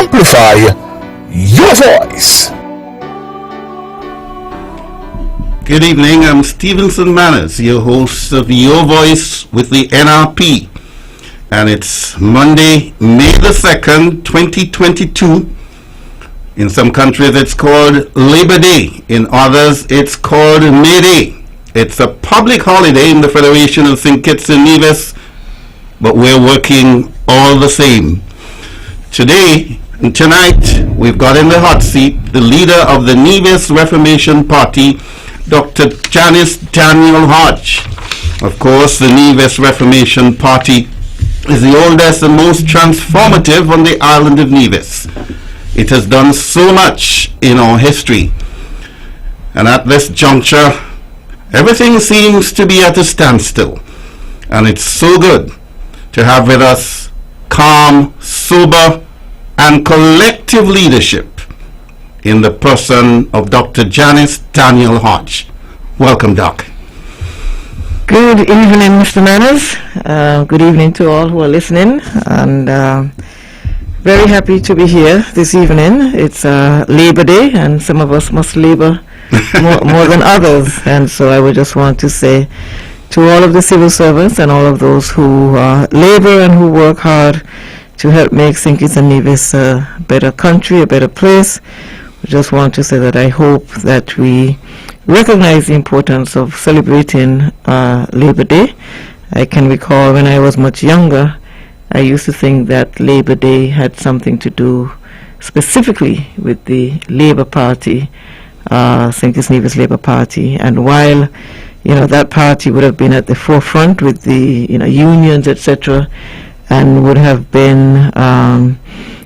Amplify your voice. Good evening, I'm Stevenson Manners, your host of Your Voice with the NRP. And it's Monday, May the 2nd, 2022. In some countries it's called Labor Day. In others it's called May Day. It's a public holiday in the Federation of St. Kitts and Nevis, but we're working all the same. Today and tonight we've got in the hot seat the leader of the Nevis Reformation Party, Dr. Janice Daniel Hodge. Of course, the Nevis Reformation Party is the oldest and most transformative on the island of Nevis. It has done so much in our history. And at this juncture, everything seems to be at a standstill. And it's so good to have with us calm, sober, and collective leadership in the person of Dr. Janice Daniel Hodge. Welcome, Doc. Good evening, Mr. Manners. Good evening to all who are listening, and very happy to be here this evening. It's Labor Day, and some of us must labor more than others, and so I would just want to say to all of the civil servants and all of those who labor and who work hard to help make St. Kitts and Nevis a better country, a better place, I just want to say that I hope that we recognize the importance of celebrating Labor Day. I can recall when I was much younger, I used to think that Labor Day had something to do specifically with the Labour Party, St. Kitts Nevis Labour Party. And while that party would have been at the forefront with the unions, etc., and would have been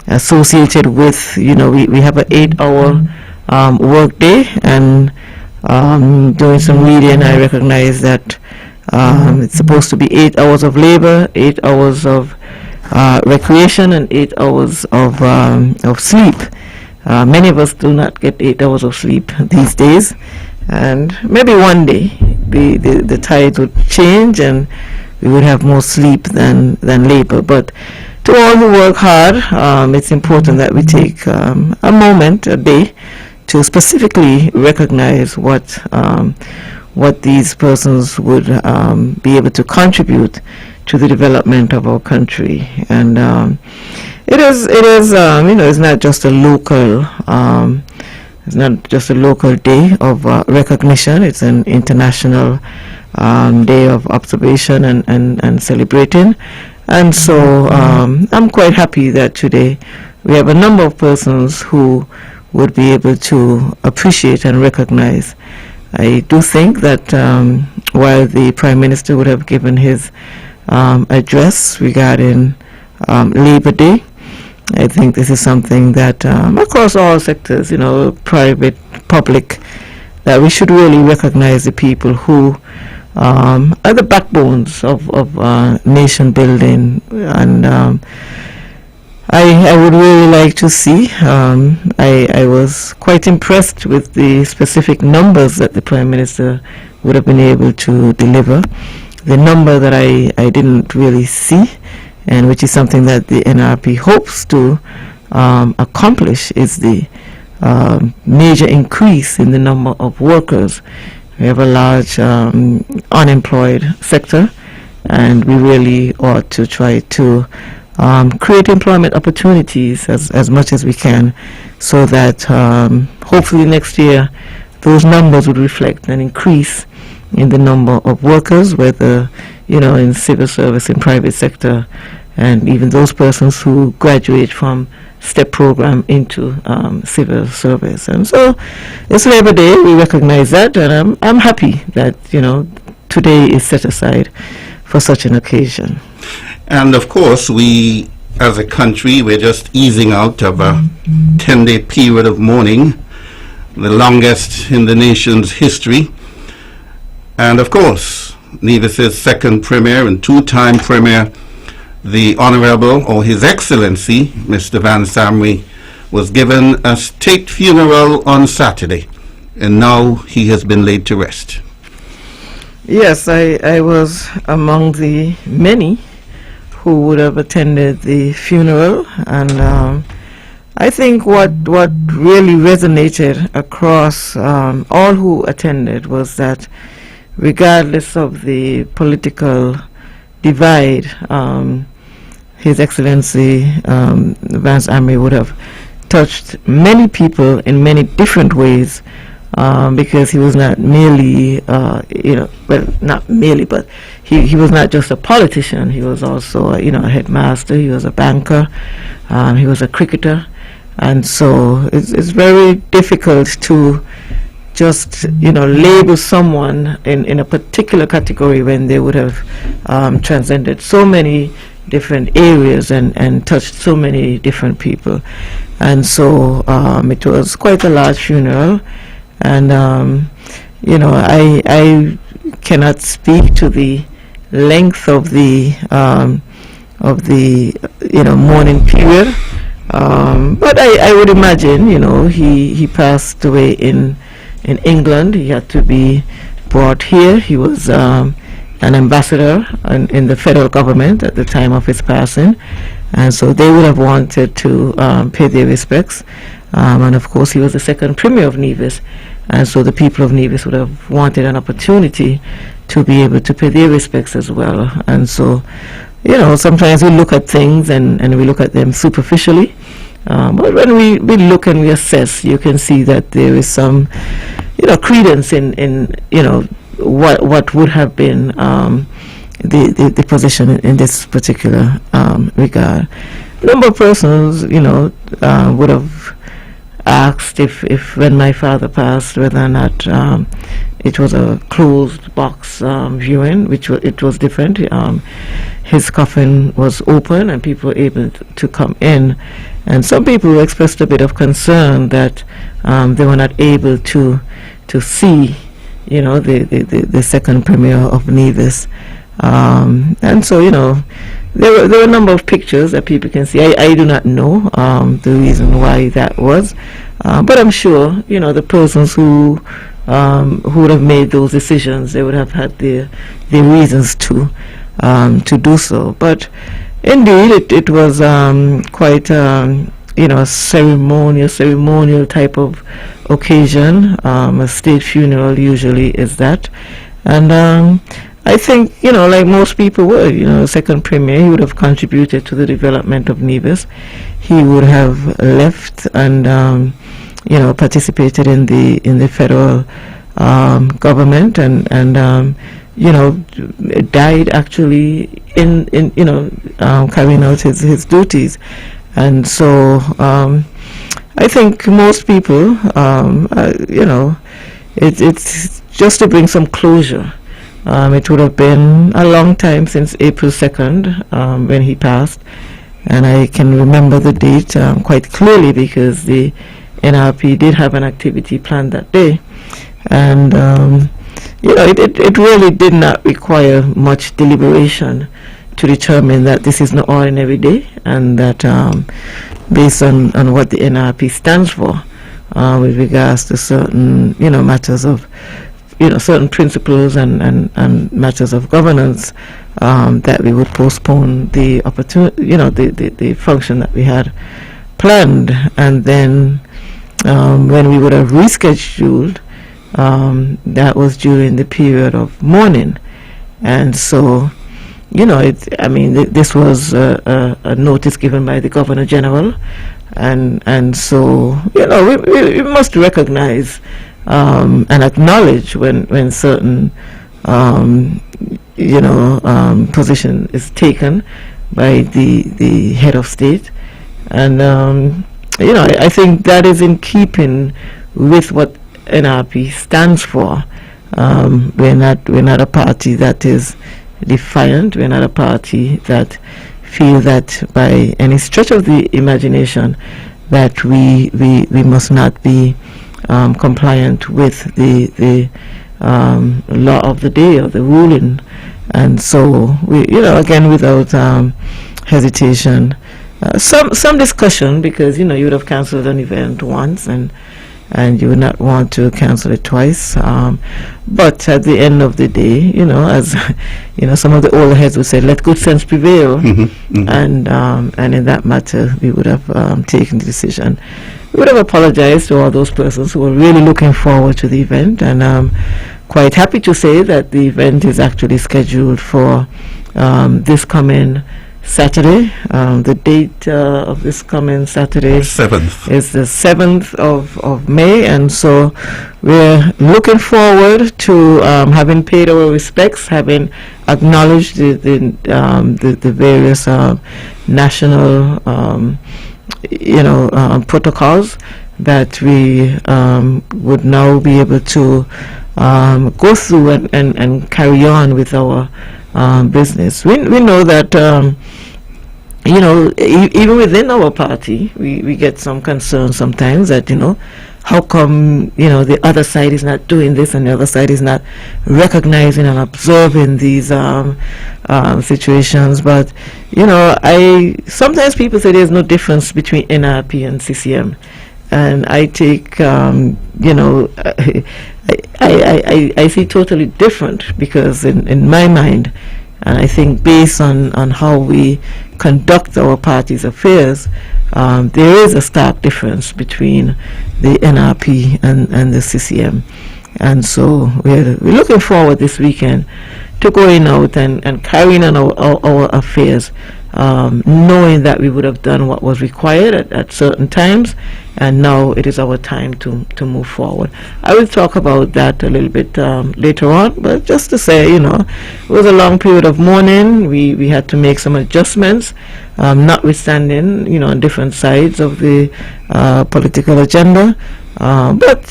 associated with, we have an 8-hour work day, and doing some reading, I recognize that it's supposed to be 8 hours of labor, 8 hours of recreation, and 8 hours of sleep. Many of us do not get 8 hours of sleep these days, and maybe one day the tides would change and we would have more sleep than labor. But to all who work hard, it's important that we take a moment, a day, to specifically recognize what these persons would be able to contribute to the development of our country. And it is it's not just a local day of recognition. It's an international day of observation and celebrating. And so I'm quite happy that today we have a number of persons who would be able to appreciate and recognize. I do think that while the Prime Minister would have given his address regarding Labor Day, I think this is something that across all sectors, private, public, that we should really recognize the people who are the backbones of nation building. And I would really like to see, I was quite impressed with the specific numbers that the Prime Minister would have been able to deliver. The number that I didn't really see, and which is something that the NRP hopes to accomplish, is the major increase in the number of workers. We have a large unemployed sector, and we really ought to try to create employment opportunities as much as we can, so that hopefully next year those numbers would reflect an increase in the number of workers, whether in civil service, in private sector, and even those persons who graduate from STEP program into civil service. And so it's Labor Day, we recognize that, and I'm happy that today is set aside for such an occasion. And of course, we as a country, we're just easing out of a 10-day period of mourning, the longest in the nation's history. And of course, Nevis's second Premier and two-time Premier, the Honorable, or His Excellency, Mr. Vance Amory, was given a state funeral on Saturday, and now he has been laid to rest. Yes, I was among the many who would have attended the funeral, and I think what really resonated across all who attended was that regardless of the political divide, His Excellency Vance Amory would have touched many people in many different ways, because he was not merely, not merely, but he was not just a politician. He was also, a headmaster. He was a banker. He was a cricketer. And so it's very difficult to just, label someone in a particular category when they would have transcended so many different areas and touched so many different people. And so it was quite a large funeral. And, I cannot speak to the length of the mourning period. But I would imagine, he passed away in England. He had to be brought here. He was an ambassador in the federal government at the time of his passing, and so they would have wanted to pay their respects. And of course, he was the second premier of Nevis, and so the people of Nevis would have wanted an opportunity to be able to pay their respects as well. And so, sometimes we look at things and we look at them superficially. But when we look and we assess, you can see that there is some, credence in what would have been the position in this particular regard. A number of persons, would have asked if when my father passed, whether or not it was a closed box viewing, which it was different. His coffin was open and people were able to come in. And some people expressed a bit of concern that they were not able to see, the second premier of Nevis. And so, there were a number of pictures that people can see. I do not know the reason why that was, but I'm sure, the persons who would have made those decisions, they would have had their reasons to do so. But indeed, it was quite a ceremonial type of occasion. A state funeral usually is that, and I think, like most people would, second premier, he would have contributed to the development of Nevis. He would have left and participated in the federal government and died actually in carrying out his duties. And so I think most people, it's just to bring some closure. It would have been a long time since April 2nd when he passed, and I can remember the date quite clearly because the NRP did have an activity planned that day. And it really did not require much deliberation to determine that this is no ordinary day, and that based on what the NRP stands for with regards to certain matters of certain principles and matters of governance, that we would postpone the opportunity, the function that we had planned. And then when we would have rescheduled, that was during the period of mourning. And so, this was a notice given by the Governor General, and so, we must recognize and acknowledge when certain position is taken by the head of state. And I think that is in keeping with what NRP stands for. We're not a party that is defiant. We're not a party that feel that by any stretch of the imagination that we must not be compliant with the law of the day or the ruling. And so we, again, without hesitation, some discussion, because you would have cancelled an event once, and and you would not want to cancel it twice. But at the end of the day, as some of the older heads would say, let good sense prevail. And in that matter, we would have taken the decision. We would have apologized to all those persons who were really looking forward to the event, and I'm quite happy to say that the event is actually scheduled for this coming Saturday. The date of this coming Saturday 7th. is the 7th of May, and so we're looking forward to having paid our respects, having acknowledged the various national protocols that we would now be able to go through and carry on with our business. We know that even within our party we get some concern sometimes that how come the other side is not doing this and the other side is not recognizing and absorbing these situations. But sometimes people say there's no difference between NRP and CCM, and I take I see totally different, because in my mind, and I think based on how we conduct our party's affairs, there is a stark difference between the NRP and the CCM. And so we're looking forward this weekend to going out and carrying on our affairs, knowing that we would have done what was required at certain times, and now it is our time to move forward. I will talk about that a little bit later on, but just to say, it was a long period of mourning. We had to make some adjustments, notwithstanding, on different sides of the political agenda. But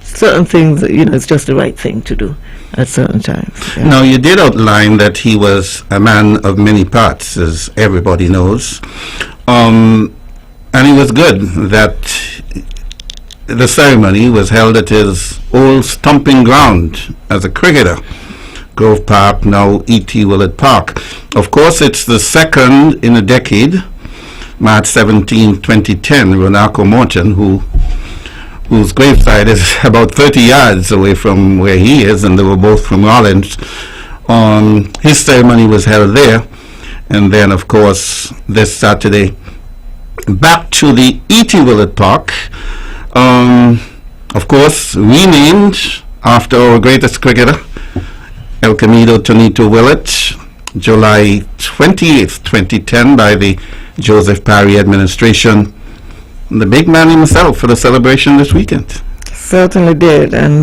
certain things, it's just the right thing to do at certain times. Yeah. Now, you did outline that he was a man of many parts, as everybody knows. And it was good that the ceremony was held at his old stomping ground as a cricketer, Grove Park, now E.T. Willett Park. Of course, it's the second in a decade. March 17, 2010, Ronaldo Morton, whose graveside is about 30 yards away from where he is, and they were both from Rollins. His ceremony was held there, and then, of course, this Saturday, back to the E.T. Willett Park, of course, renamed after our greatest cricketer, Elquemedo Tonito Willett, July 28th, 2010, by the Joseph Parry administration. The big man himself for the celebration this weekend. Certainly did, and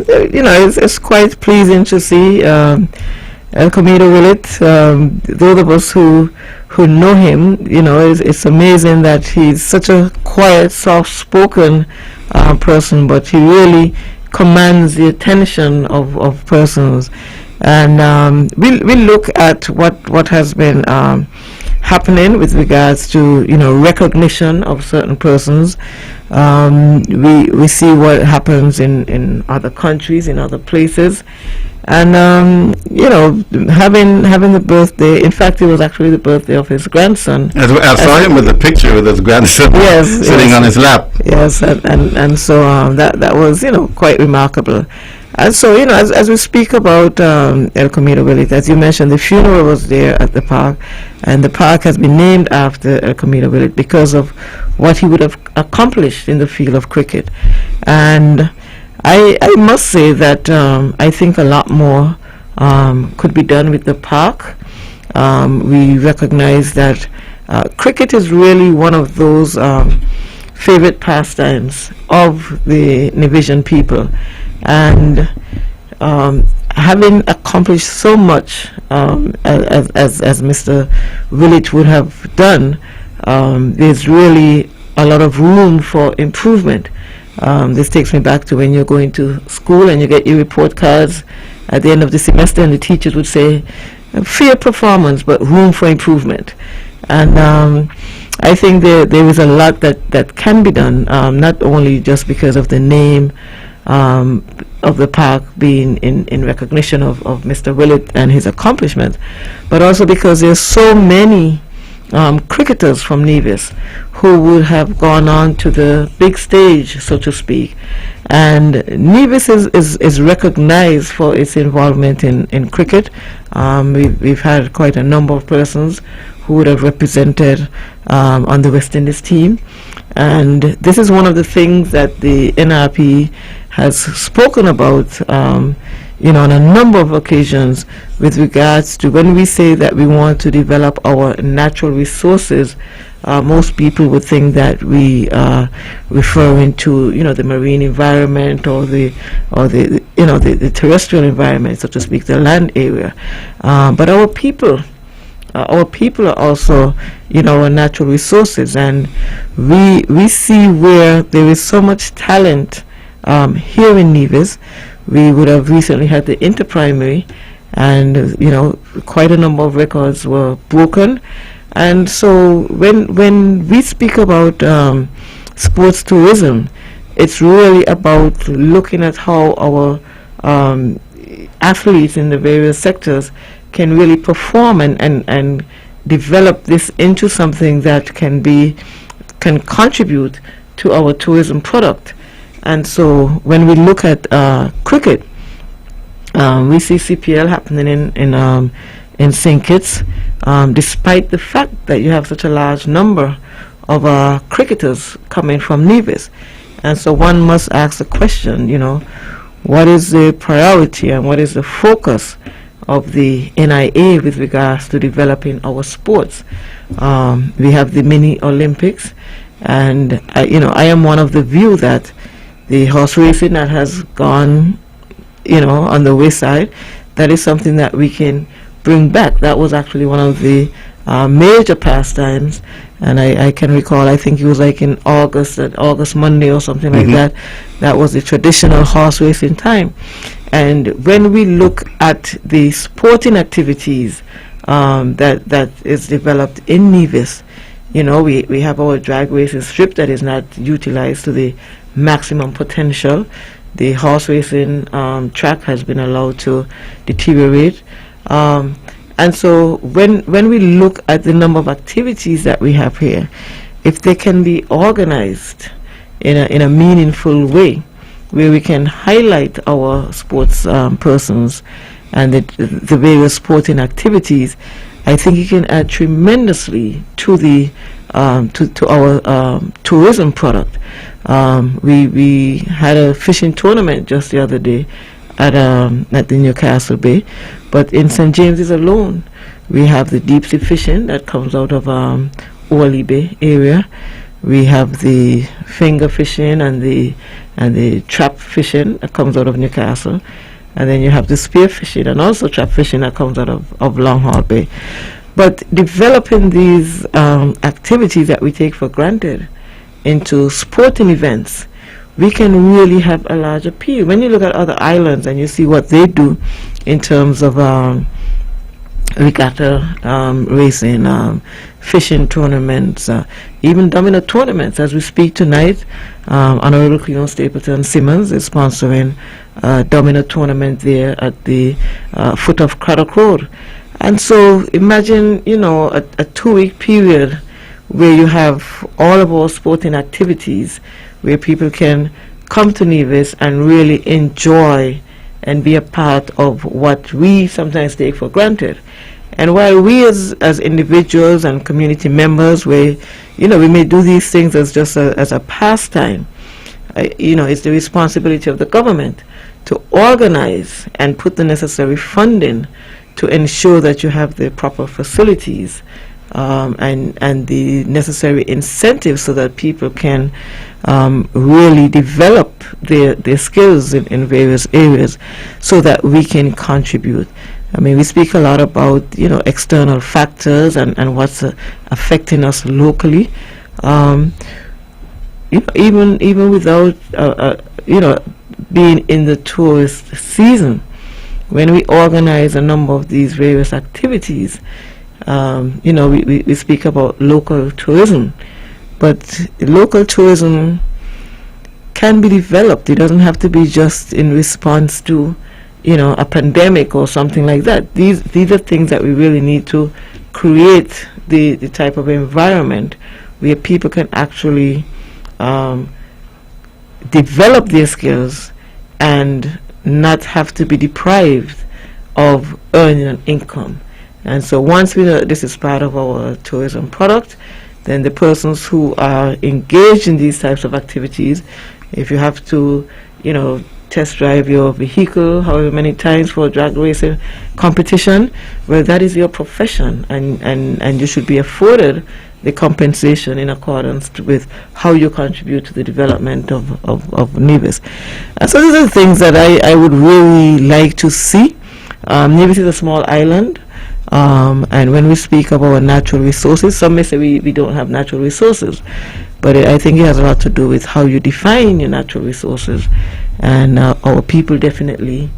it's quite pleasing to see Elquemedo Willett. Those of us who know him, it's amazing that he's such a quiet, soft-spoken person, but he really commands the attention of persons. And we look at what has been happening with regards to recognition of certain persons. We see what happens in other countries, in other places, and having the birthday. In fact, it was actually the birthday of his grandson. I saw him with a picture with his grandson sitting on his lap. Yes, and so that was quite remarkable. And so, as we speak about Elquemedo Willett, as you mentioned, the funeral was there at the park, and the park has been named after Elquemedo Willett because of what he would have accomplished in the field of cricket. And I must say that I think a lot more could be done with the park. We recognize that cricket is really one of those favorite pastimes of the Nevisian people. And having accomplished so much as Mr. Willett would have done, there's really a lot of room for improvement. This takes me back to when you're going to school and you get your report cards at the end of the semester, and the teachers would say, fair performance, but room for improvement. And I think there is a lot that can be done, not only just because of the name of the park being in recognition of Mr. Willett and his accomplishments, but also because there's so many cricketers from Nevis who would have gone on to the big stage, so to speak. And Nevis is recognized for its involvement in cricket. We've had quite a number of persons who would have represented on the West Indies team. And this is one of the things that the NRP has spoken about on a number of occasions with regards to when we say that we want to develop our natural resources. Most people would think that we are referring to the marine environment or the terrestrial environment, so to speak, the land area. But our people are also our natural resources, and we see where there is so much talent here in Nevis. We would have recently had the inter-primary, and quite a number of records were broken. And so when we speak about sports tourism, it's really about looking at how our athletes in the various sectors can really perform and develop this into something that can contribute to our tourism product. And so when we look at cricket, we see CPL happening in St. Kitts, despite the fact that you have such a large number of cricketers coming from Nevis. And so one must ask the question, what is the priority and what is the focus of the NIA with regards to developing our sports? We have the mini Olympics, and I am one of the view that the horse racing that has gone on the wayside, that is something that we can bring back. That was actually one of the major pastimes, and I can recall, I think it was like in August Monday or something like that. That was the traditional horse racing time. And when we look at the sporting activities that is developed in Nevis, we have our drag racing strip that is not utilized to the maximum potential. The horse racing track has been allowed to deteriorate. And so when we look at the number of activities that we have here, if they can be organized in a meaningful way, where we can highlight our sports persons and the various sporting activities, I think it can add tremendously to the to our tourism product. We had a fishing tournament just the other day at the Newcastle Bay, but in St. James's alone, we have the deep sea fishing that comes out of Orly Bay area. We have the finger fishing and the trap fishing that comes out of Newcastle, and then you have the spear fishing and also trap fishing that comes out of Long Hall Bay. But developing these activities that we take for granted into sporting events, we can really have a large appeal. When you look at other islands and you see what they do in terms of regatta racing, fishing tournaments, even domino tournaments. As we speak tonight, Honorable Cleon Stapleton Simmons is sponsoring a domino tournament there at the foot of Craddock Road. And so imagine, a 2-week period where you have all of our sporting activities, where people can come to Nevis and really enjoy and be a part of what we sometimes take for granted. And while we as individuals and community members, we may do these things as just as a pastime, it's the responsibility of the government to organize and put the necessary funding to ensure that you have the proper facilities and the necessary incentives so that people can really develop their skills in various areas so that we can contribute. I mean, we speak a lot about, external factors and what's affecting us locally. Even without, being in the tourist season, when we organize a number of these various activities, we speak about local tourism, but local tourism can be developed. It doesn't have to be just in response to, a pandemic or something like that. These are things that we really need to create the type of environment where people can actually develop their skills and not have to be deprived of earning an income. And so once we know that this is part of our tourism product, then the persons who are engaged in these types of activities, if you have to, test drive your vehicle however many times for a drag racing competition, well, that is your profession, and you should be afforded the compensation in accordance with how you contribute to the development of Nevis. And so these are the things that I would really like to see. Nevis is a small island, and when we speak of our natural resources, some may say we don't have natural resources, but I think it has a lot to do with how you define your natural resources, and our people definitely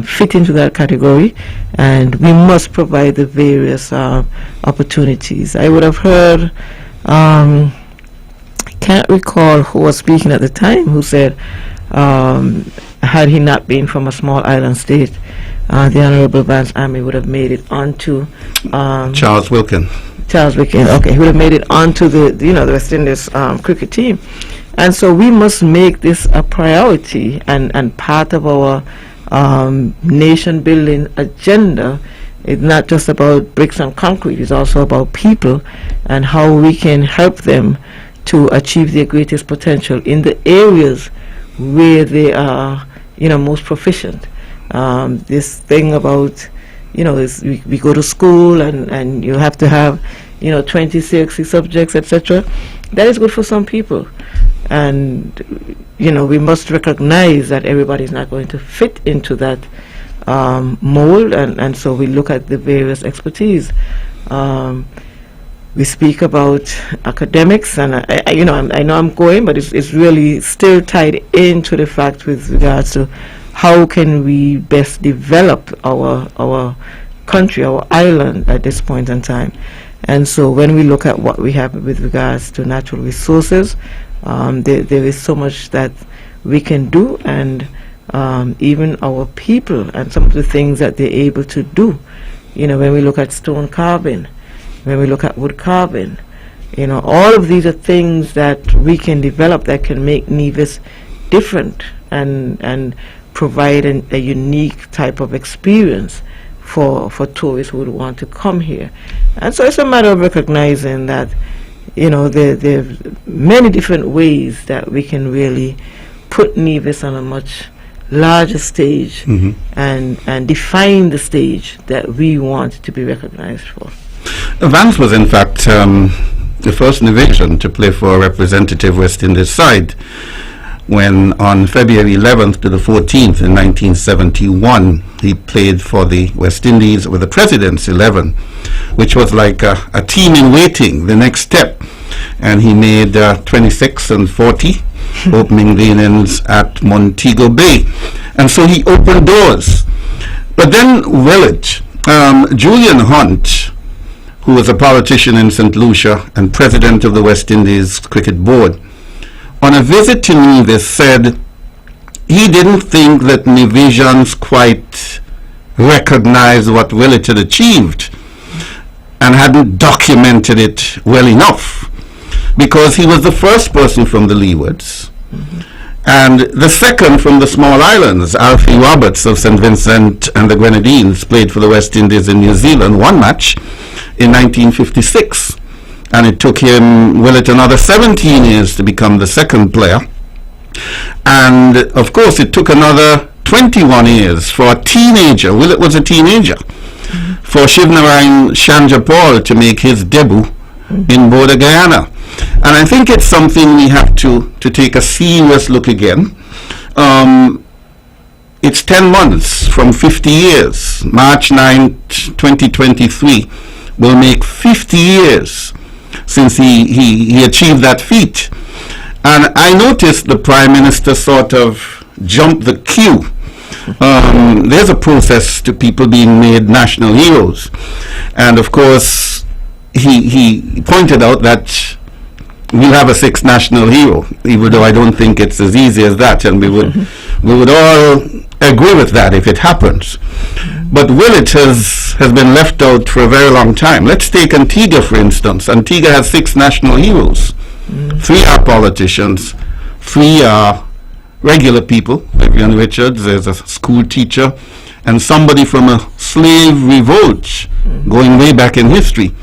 fit into that category, and we must provide the various opportunities. I would have heard, I can't recall who was speaking at the time, who said, had he not been from a small island state, the Honorable Vance would have made it onto Charles Wilkin. Okay, he would have made it onto the West Indies cricket team. And so we must make this a priority and part of our nation building agenda. It's not just about bricks and concrete, it's also about people and how we can help them to achieve their greatest potential in the areas where they are most proficient. This thing about we go to school and you have to have 26 subjects, etc. That is good for some people, and we must recognize that everybody is not going to fit into that mold, and so we look at the various expertise. We speak about academics, and I know I'm going, but it's really still tied into the fact with regards to how can we best develop our country, our island at this point in time. And so when we look at what we have with regards to natural resources, there is so much that we can do, and even our people and some of the things that they're able to do. When we look at stone carving, when we look at wood carving, all of these are things that we can develop that can make Nevis different and provide a unique type of experience for tourists who would want to come here. And so it's a matter of recognizing that there are many different ways that we can really put Nevis on a much larger stage, and define the stage that we want to be recognized for. Vance was in fact the first Nevisian to play for a representative West Indies side, when on February 11th to the 14th in 1971 he played for the West Indies with the President's 11, which was like a team in waiting, the next step, and he made 26 and 40 opening the innings at Montego Bay, and so he opened doors. But then Willett, Julian Hunt, who was a politician in St. Lucia and president of the West Indies Cricket Board, on a visit to Nevis said he didn't think that Nevisians quite recognized what Willett had achieved and hadn't documented it well enough, because he was the first person from the Leewards and the second from the small islands. Alfie Roberts of St. Vincent and the Grenadines played for the West Indies in New Zealand one match in 1956. And it took Willett another 17 years to become the second player. And of course it took another 21 years for a teenager, Willett was a teenager, for Shivnarine Shanjapal to make his debut in Border Guyana. And I think it's something we have to take a serious look again. It's 10 months from 50 years. March 9th, 2023 will make 50 years since he achieved that feat. And I noticed the Prime Minister sort of jumped the queue. There's a process to people being made national heroes. And of course, he pointed out that we'll have a sixth national hero, even though I don't think it's as easy as that. And we would all agree with that if it happens. But Willett has been left out for a very long time. Let's take Antigua, for instance. Antigua has 6 national heroes. 3 are politicians, 3 are regular people. Vivian Richards is a school teacher, and somebody from a slave revolt going way back in history.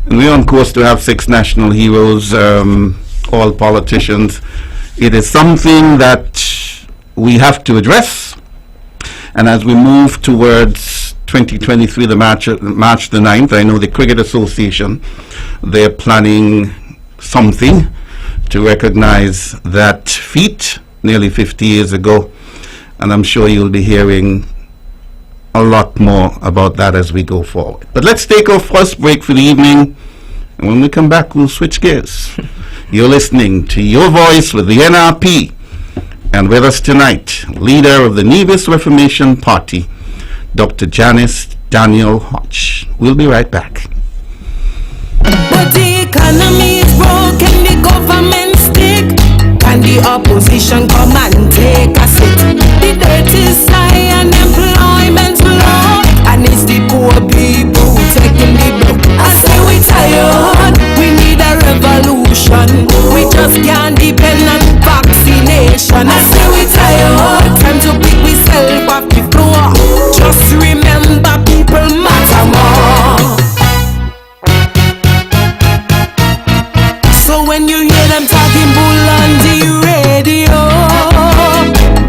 And we're on course to have 6 national heroes, all politicians. It is something that we have to address. And as we move towards 2023, the March the 9th, I know the Cricket Association, they're planning something to recognize that feat nearly 50 years ago. And I'm sure you'll be hearing a lot more about that as we go forward. But let's take our first break for the evening. And when we come back, we'll switch gears. You're listening to Your Voice with the NRP. And with us tonight, leader of the Nevis Reformation Party, Dr. Janice Daniel Hodge. We'll be right back. But the economy is broken, the government stick. Can the opposition come and take a seat? The debt is high and employment's low, and it's the poor people taking the blow. I say we tired, we need a revolution. We just can't depend on vaccination. I say we tired, time to pick myself off the floor. Just remember people matter more. So when you hear them talking bull on the radio,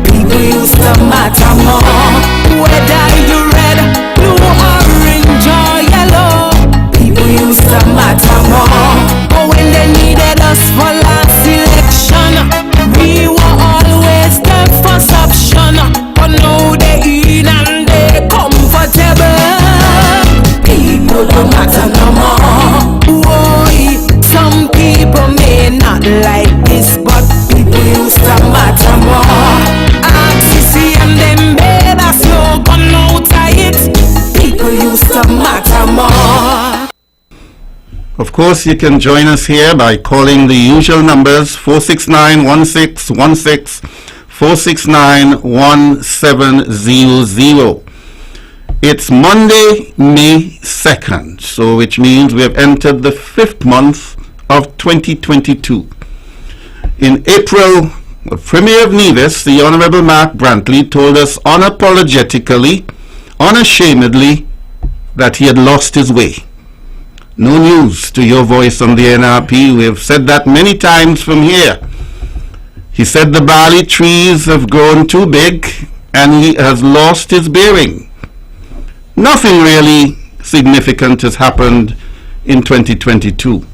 people used to matter more. Whether you red, blue, orange or yellow, people used to matter more. But when they needed us for last election, we were always the first option. But now they in and they comfortable. People don't matter no more. Why? Some people may not like this, but people used to matter more. RCC and them made a slogan out of it. People used to matter more. Of course, you can join us here by calling the usual numbers 469-1616, 469-1700. It's Monday, May 2nd, so which means we have entered the 5th month of 2022. In April, the Premier of Nevis, the Honorable Mark Brantley, told us unapologetically, unashamedly, that he had lost his way. No news to Your Voice on the NRP. We have said that many times from here. He said the barley trees have grown too big and he has lost his bearing. Nothing really significant has happened in 2022.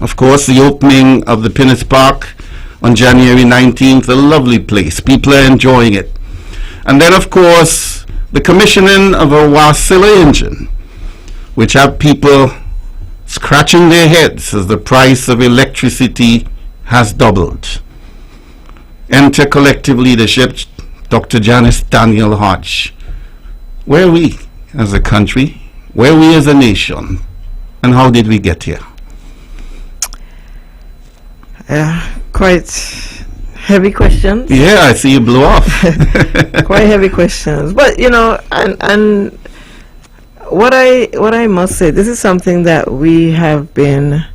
Of course, the opening of the Pinnis Park on January 19th, a lovely place. People are enjoying it. And then, of course, the commissioning of a Wasilla engine, which have people scratching their heads as the price of electricity has doubled. Enter collective leadership, Dr. Janice Daniel Hodge. Where are we as a country? Where are we as a nation? And how did we get here? Quite heavy questions. Yeah, I see you blew off. Quite heavy questions. But, you know, and what I must say, this is something that we have been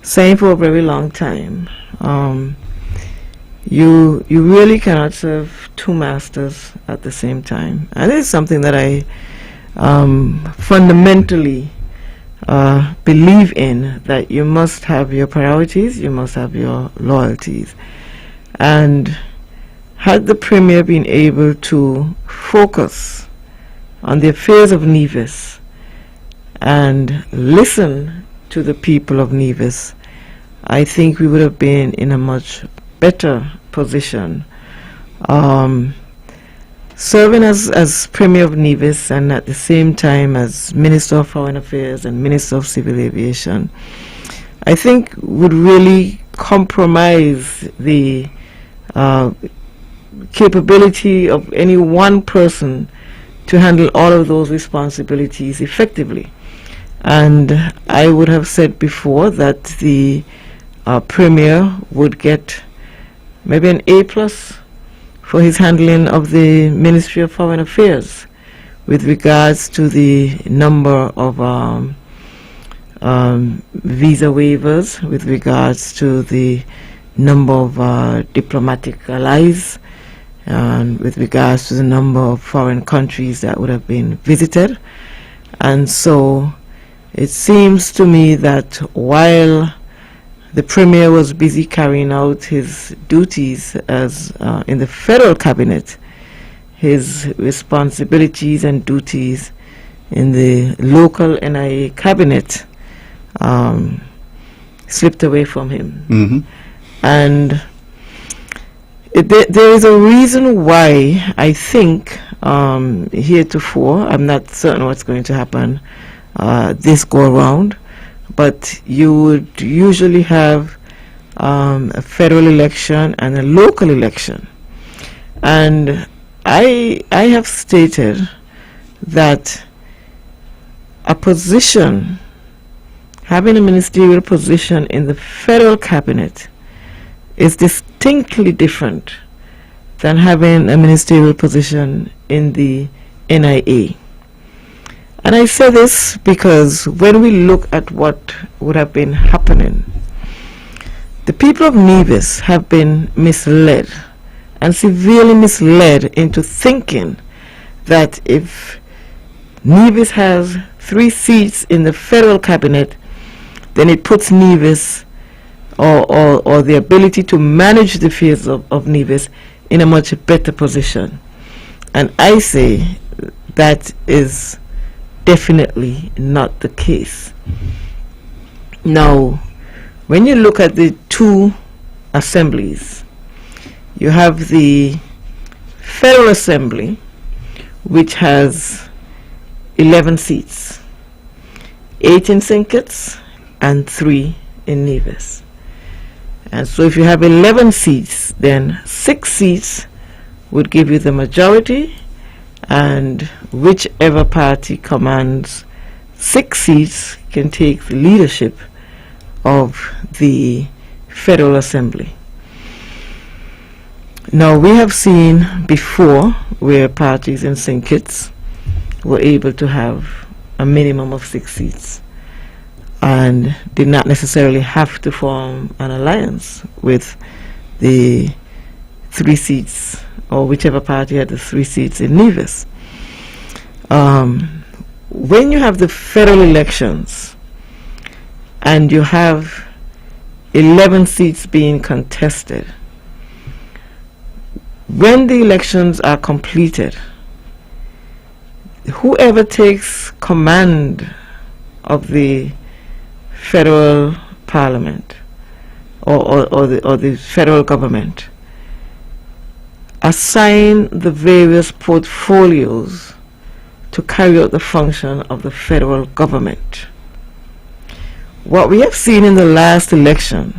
saying for a very long time. You really cannot serve two masters at the same time. And it is something that I fundamentally believe in, that you must have your priorities, you must have your loyalties. And had the Premier been able to focus on the affairs of Nevis and listen to the people of Nevis, I think we would have been in a much better position. Serving as Premier of Nevis and at the same time as Minister of Foreign Affairs and Minister of Civil Aviation, I think would really compromise the capability of any one person to handle all of those responsibilities effectively. And I would have said before that the Premier would get maybe an A+ for his handling of the Ministry of Foreign Affairs with regards to the number of visa waivers, with regards to the number of diplomatic allies, and with regards to the number of foreign countries that would have been visited. And so it seems to me that while the Premier was busy carrying out his duties as in the federal cabinet, his responsibilities and duties in the local NIA cabinet slipped away from him. Mm-hmm. And there is a reason why I think heretofore, I'm not certain what's going to happen this go around, but you would usually have a federal election and a local election. And I have stated that a position, having a ministerial position in the federal cabinet, is distinctly different than having a ministerial position in the NIA. And I say this because when we look at what would have been happening, the people of Nevis have been misled and severely misled into thinking that if Nevis has 3 seats in the federal cabinet, then it puts Nevis or the ability to manage the affairs of Nevis in a much better position. And I say that is definitely not the case. Now, when you look at the 2 assemblies, you have the Federal Assembly, which has 11 seats, 8 in St. Kitts and 3 in Nevis. And so if you have 11 seats, then 6 seats would give you the majority, and whichever party commands 6 seats can take the leadership of the Federal Assembly. Now, we have seen before where parties in St. Kitts were able to have a minimum of 6 seats and did not necessarily have to form an alliance with the 3 seats, or whichever party had the 3 seats in Nevis. When you have the federal elections and you have 11 seats being contested, when the elections are completed, whoever takes command of the federal parliament or the federal government assign the various portfolios to carry out the function of the federal government. What we have seen in the last election,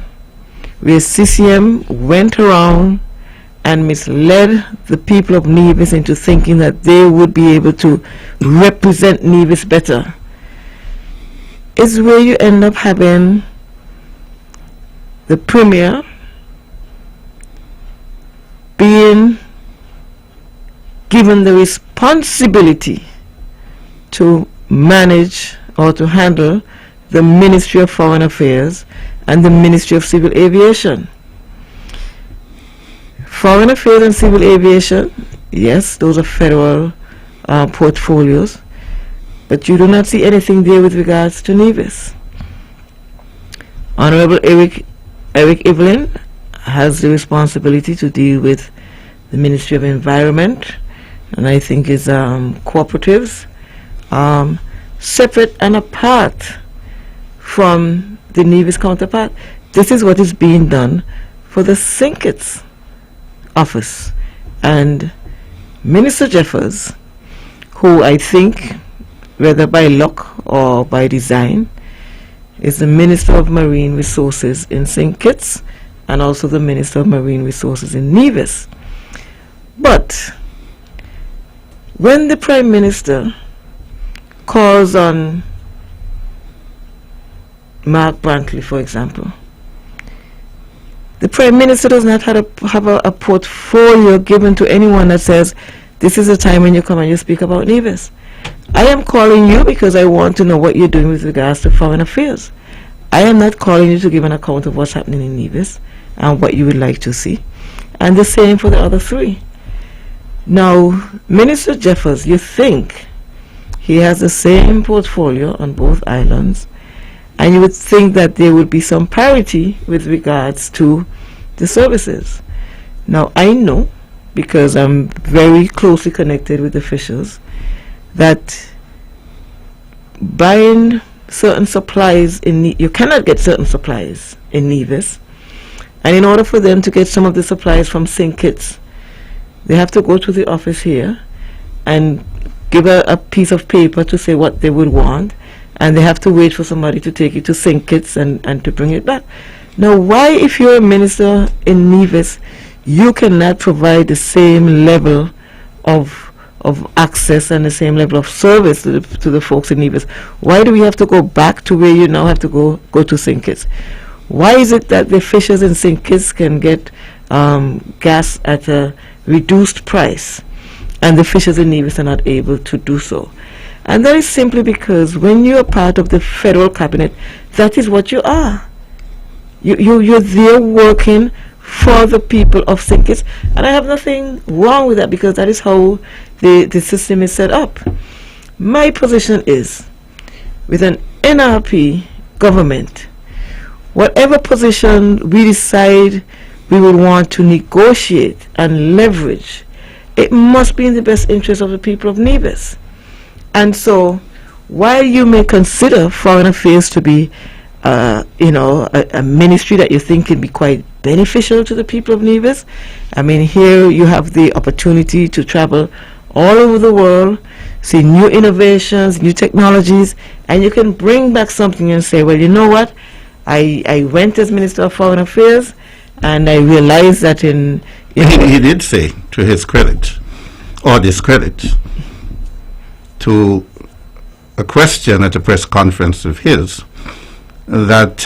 where CCM went around and misled the people of Nevis into thinking that they would be able to represent Nevis better, is where you end up having the Premier being given the responsibility to manage or to handle the Ministry of Foreign Affairs and the Ministry of Civil Aviation. Foreign Affairs and Civil Aviation, yes, those are federal portfolios, but you do not see anything there with regards to Nevis. Honorable Eric Evelyn has the responsibility to deal with the Ministry of Environment, and I think his cooperatives, separate and apart from the Nevis counterpart. This is what is being done for the St. Kitts office. And Minister Jeffers, who I think, whether by luck or by design, is the Minister of Marine Resources in St. Kitts and also the Minister of Marine Resources in Nevis. But when the Prime Minister calls on Mark Brantley, for example, The Prime Minister does not have a portfolio given to anyone that says, this is a time when you come and you speak about Nevis. I am calling you because I want to know what you're doing with regards to foreign affairs. I am not calling you to give an account of what's happening in Nevis and what you would like to see. And the same for the other three. Now, Minister Jeffers, you think he has the same portfolio on both islands, and you would think that there would be some parity with regards to the services. Now, I know, because I'm very closely connected with officials, that buying certain supplies you cannot get certain supplies in Nevis, and in order for them to get some of the supplies from St. Kitts, they have to go to the office here and give a piece of paper to say what they would want, and they have to wait for somebody to take it to St. Kitts and to bring it back. Now, why, if you're a minister in Nevis, you cannot provide the same level of access and the same level of service to the folks in Nevis? Why do we have to go back to where you now have to go to St. Kitts? Why is it that the fishers in St. Kitts can get gas at a reduced price and the fishers in Nevis are not able to do so? And that is simply because when you are part of the federal cabinet, that is what you are. You're there working for the people of St. Kitts, and I have nothing wrong with that because that is how the system is set up. My position is, with an NRP government, whatever position we decide we will want to negotiate and leverage, it must be in the best interest of the people of Nevis. And so, while you may consider foreign affairs to be a ministry that you think can be quite beneficial to the people of Nevis, I mean, here you have the opportunity to travel all over the world, see new innovations, new technologies, and you can bring back something and say, well, you know what, I went as Minister of Foreign Affairs, and I realized that he did say, to his credit, or discredit, to a question at a press conference of his, that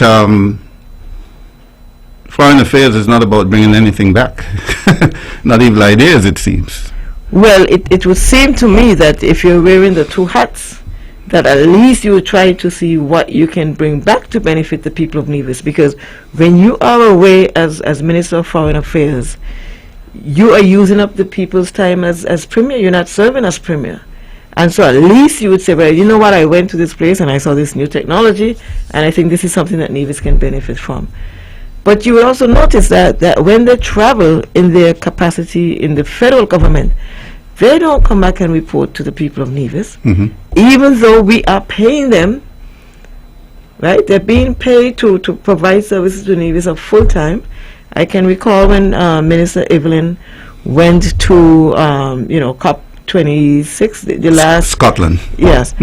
foreign affairs is not about bringing anything back, not evil ideas, it seems. Well, it would seem to me that if you're wearing the two hats, that at least you would try to see what you can bring back to benefit the people of Nevis, because when you are away as Minister of Foreign Affairs, you are using up the people's time as Premier. You're not serving as Premier. And so at least you would say, well, you know what, I went to this place and I saw this new technology, and I think this is something that Nevis can benefit from. But you will also notice that when they travel in their capacity in the federal government, they don't come back and report to the people of Nevis, even though we are paying them, right? They're being paid to provide services to Nevis of full time. I can recall when Minister Evelyn went to, COP26, the last... Scotland. Yes.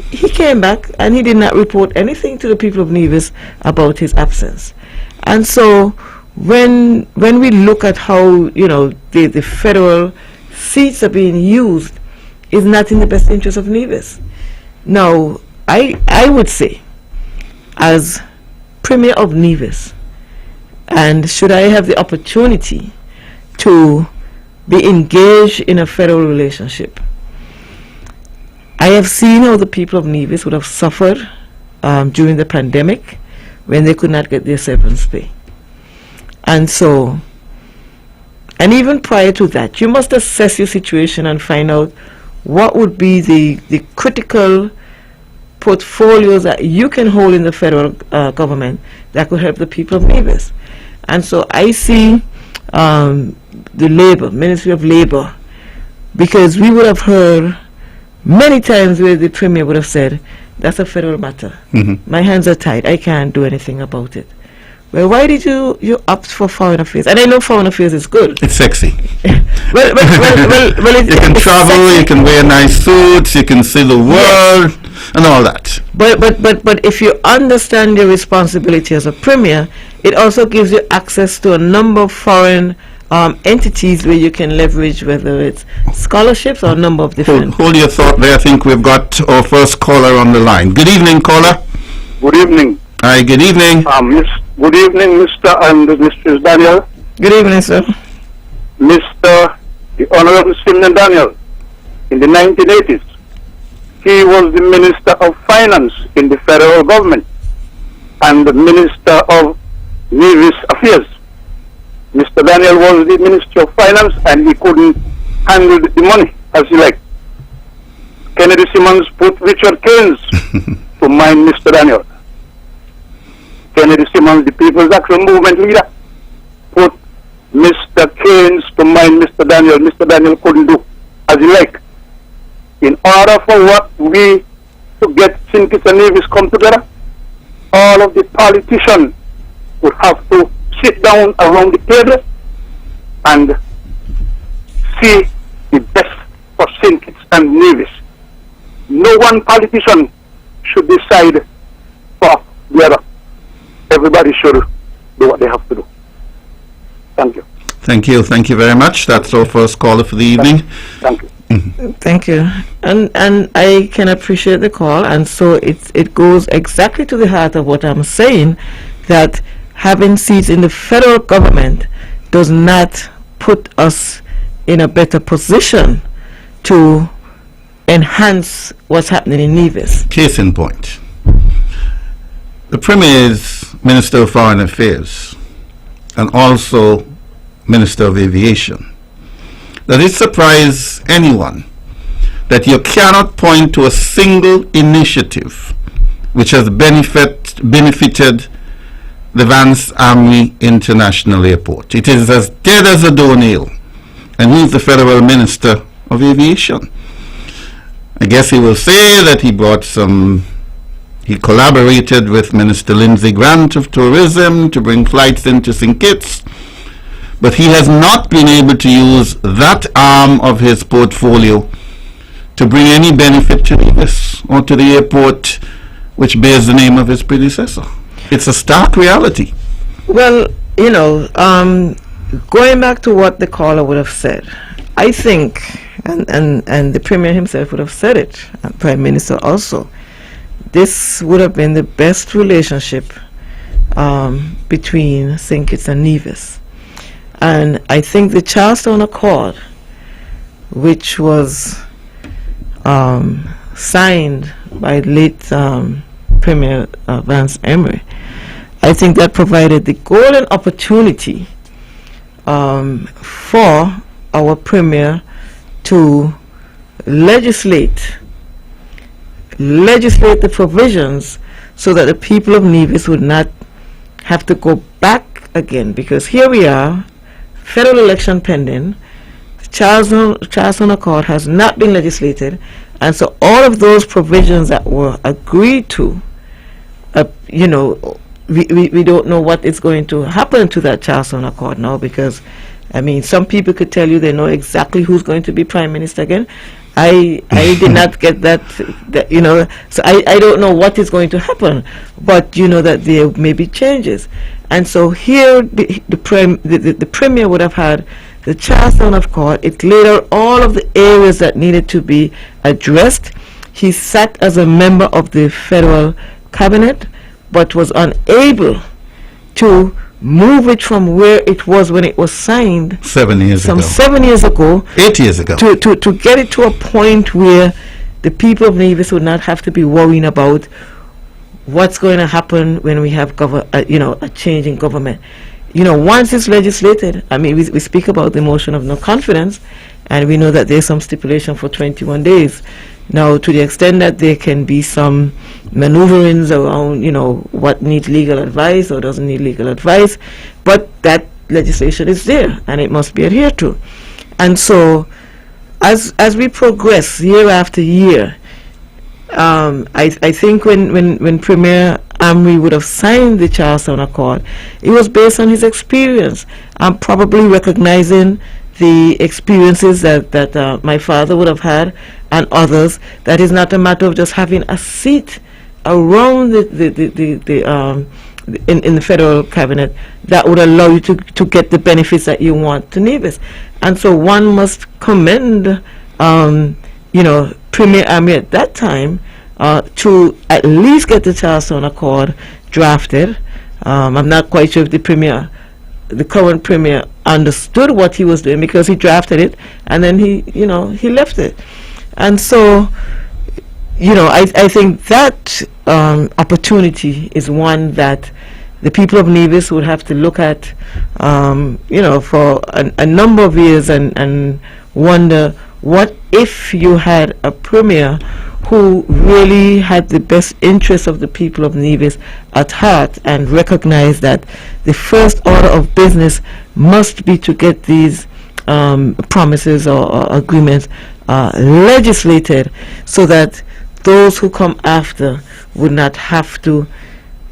He came back and he did not report anything to the people of Nevis about his absence. And so when we look at how, the federal seats are being used, is not in the best interest of Nevis. Now, I would say, as Premier of Nevis, and should I have the opportunity to be engaged in a federal relationship, I have seen how the people of Nevis would have suffered during the pandemic when they could not get their severance pay. And so, and even prior to that, you must assess your situation and find out what would be the critical portfolios that you can hold in the federal government that could help the people of Nevis. And so I see the Ministry of Labor, because we would have heard many times where the Premier would have said, that's a federal matter. My hands are tied. I can't do anything about it. Well, why did you opt for foreign affairs? And I know foreign affairs is good. It's sexy. well, you can travel, sexy. You can wear nice suits, you can see the world, and all that. But if you understand your responsibility as a premier, it also gives you access to a number of foreign entities where you can leverage, whether it's scholarships or a number of different... Hold your thought there. I think we've got our first caller on the line. Good evening, caller. Good evening. Hi, good evening. Good evening, Mr. and Mrs. Daniel. Good evening, sir. Mr. the Honorable Simon Daniel, in the 1980s, he was the Minister of Finance in the federal government and the Minister of Navy's Affairs. Mr. Daniel was the Minister of Finance and he couldn't handle the money as he liked. Kennedy Simmons put Richard Keynes to mind Mr. Daniel. Kennedy Simmons, the People's Action Movement leader, put Mr. Keynes to mind Mr. Daniel. Mr. Daniel couldn't do as he liked. In order for what we to get St. Kitts and Nevis come together, all of the politicians would have to sit down around the table and see the best for St. Kitts and Nevis. No one politician should decide for the other. Everybody should do what they have to do. Thank you. Thank you. Thank you very much. That's our first caller for the evening. Thank you. Thank you. And I can appreciate the call, and so it goes exactly to the heart of what I'm saying, that having seats in the federal government does not put us in a better position to enhance what's happening in Nevis. Case in point. The Premier is Minister of Foreign Affairs and also Minister of Aviation. Does it surprise anyone that you cannot point to a single initiative which has benefited the Vance Amory International Airport? It is as dead as a doornail, and he's the Federal Minister of Aviation. I guess he will say that he collaborated with Minister Lindsay Grant of Tourism to bring flights into St. Kitts, but he has not been able to use that arm of his portfolio to bring any benefit to Nevis or to the airport which bears the name of his predecessor. It's a stark reality. Well, going back to what the caller would have said, I think, and the Premier himself would have said it, and Prime Minister also, this would have been the best relationship between St. Kitts and Nevis. And I think the Charlestown Accord, which was signed by late Premier Vance Amory, I think that provided the golden opportunity for our Premier to legislate the provisions so that the people of Nevis would not have to go back again, because here we are, federal election pending, the Charlestown Accord has not been legislated, and so all of those provisions that were agreed to, we don't know what is going to happen to that Charlestown Accord now, because some people could tell you they know exactly who's going to be Prime Minister again. I did not get that, so I don't know what is going to happen, but that there may be changes. And so here the Premier would have had the Charlestown Accord. It laid out all of the areas that needed to be addressed. He sat as a member of the federal cabinet, but was unable to move it from where it was when it was signed 7 years ago. 7 years ago. 8 years ago. To get it to a point where the people of Nevis would not have to be worrying about what's going to happen when we have a change in government. Once it's legislated, we speak about the motion of no confidence, and we know that there's some stipulation for 21 days. Now, to the extent that there can be some maneuverings around, what needs legal advice or doesn't need legal advice, but that legislation is there and it must be adhered to. And so, as we progress year after year, I think when Premier Amory would have signed the Charlestown Accord, it was based on his experience and probably recognizing the experiences that my father would have had and others. That is not a matter of just having a seat around in the federal cabinet that would allow you to get the benefits that you want to Nevis. And so one must commend Premier Amory at that time to at least get the Charleston Accord drafted. I'm not quite sure if the current premier, understood what he was doing, because he drafted it and then he left it. And so, I think that opportunity is one that the people of Nevis would have to look at, for a number of years and wonder, what if you had a premier who really had the best interests of the people of Nevis at heart and recognized that the first order of business must be to get these promises or agreements legislated, so that those who come after would not have to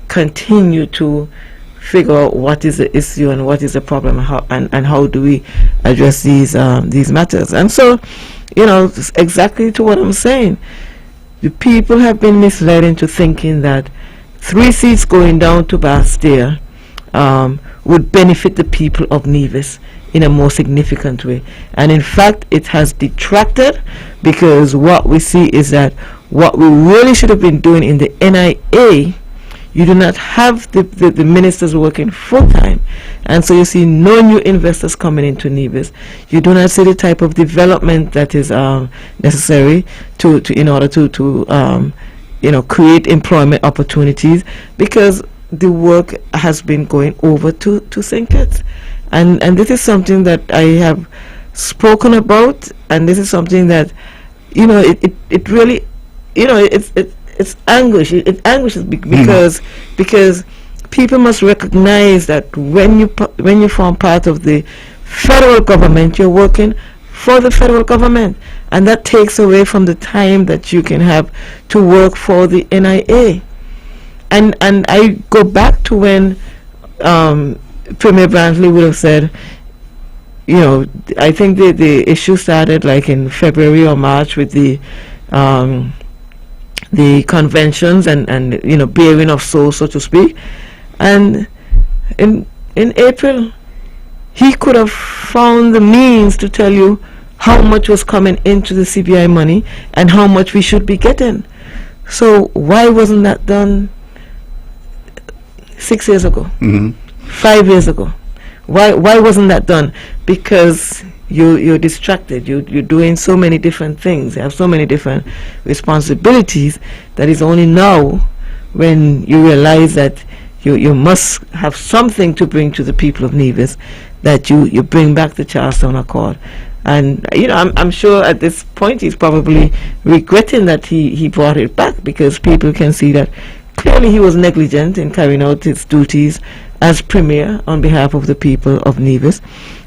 continue to figure out what is the issue and what is the problem, and how do we address these matters. And so, exactly to what I'm saying, the people have been misled into thinking that 3 seats going down to Bastille would benefit the people of Nevis in a more significant way. And in fact, it has detracted, because what we see is that what we really should have been doing in the NIA, you do not have the ministers working full-time, and so you see no new investors coming into Nevis. You do not see the type of development that is necessary in order to create employment opportunities, because the work has been going over to St. Kitts. And this is something that I have spoken about, and this is something that it really it's anguish. It anguishes because people must recognize that when you form part of the federal government, you're working for the federal government, and that takes away from the time that you can have to work for the NIA. And I go back to when Premier Brantley would have said, I think the issue started like in February or March with the conventions and bearing of souls, so to speak. And in April, he could have found the means to tell you how much was coming into the CBI money and how much we should be getting. So why wasn't that done 6 years ago, 5 years ago? Why wasn't that done? Because you're distracted. You're doing so many different things. You have so many different responsibilities that it's only now, when you realize that you must have something to bring to the people of Nevis, that you bring back the Charleston Accord. And I'm sure at this point he's probably regretting that he brought it back, because people can see that clearly he was negligent in carrying out his duties as premier on behalf of the people of Nevis.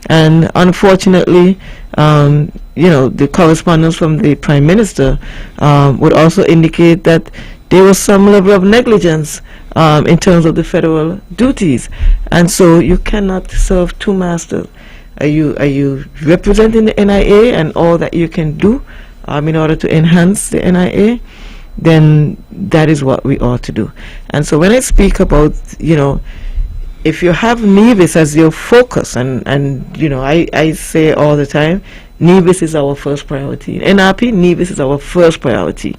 And unfortunately, the correspondence from the Prime Minister would also indicate that there was some level of negligence in terms of the federal duties. And so you cannot serve two masters. Are you representing the NIA and all that you can do in order to enhance the NIA? Then that is what we ought to do. And so when I speak about, if you have Nevis as your focus, and I say all the time, Nevis is our first priority. NRP, Nevis is our first priority.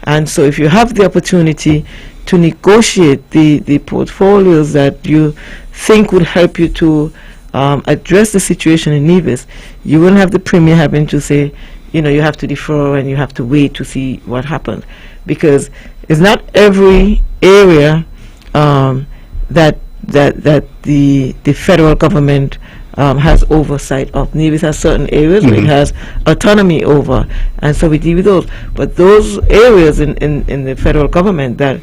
And so if you have the opportunity to negotiate the portfolios that you think would help you to address the situation in Nevis, you wouldn't have the Premier having to say, you have to defer and you have to wait to see what happens. Because it's not every area that the federal government has oversight of. Nevis has certain areas where it has autonomy over, and so we deal with those. But those areas in the federal government that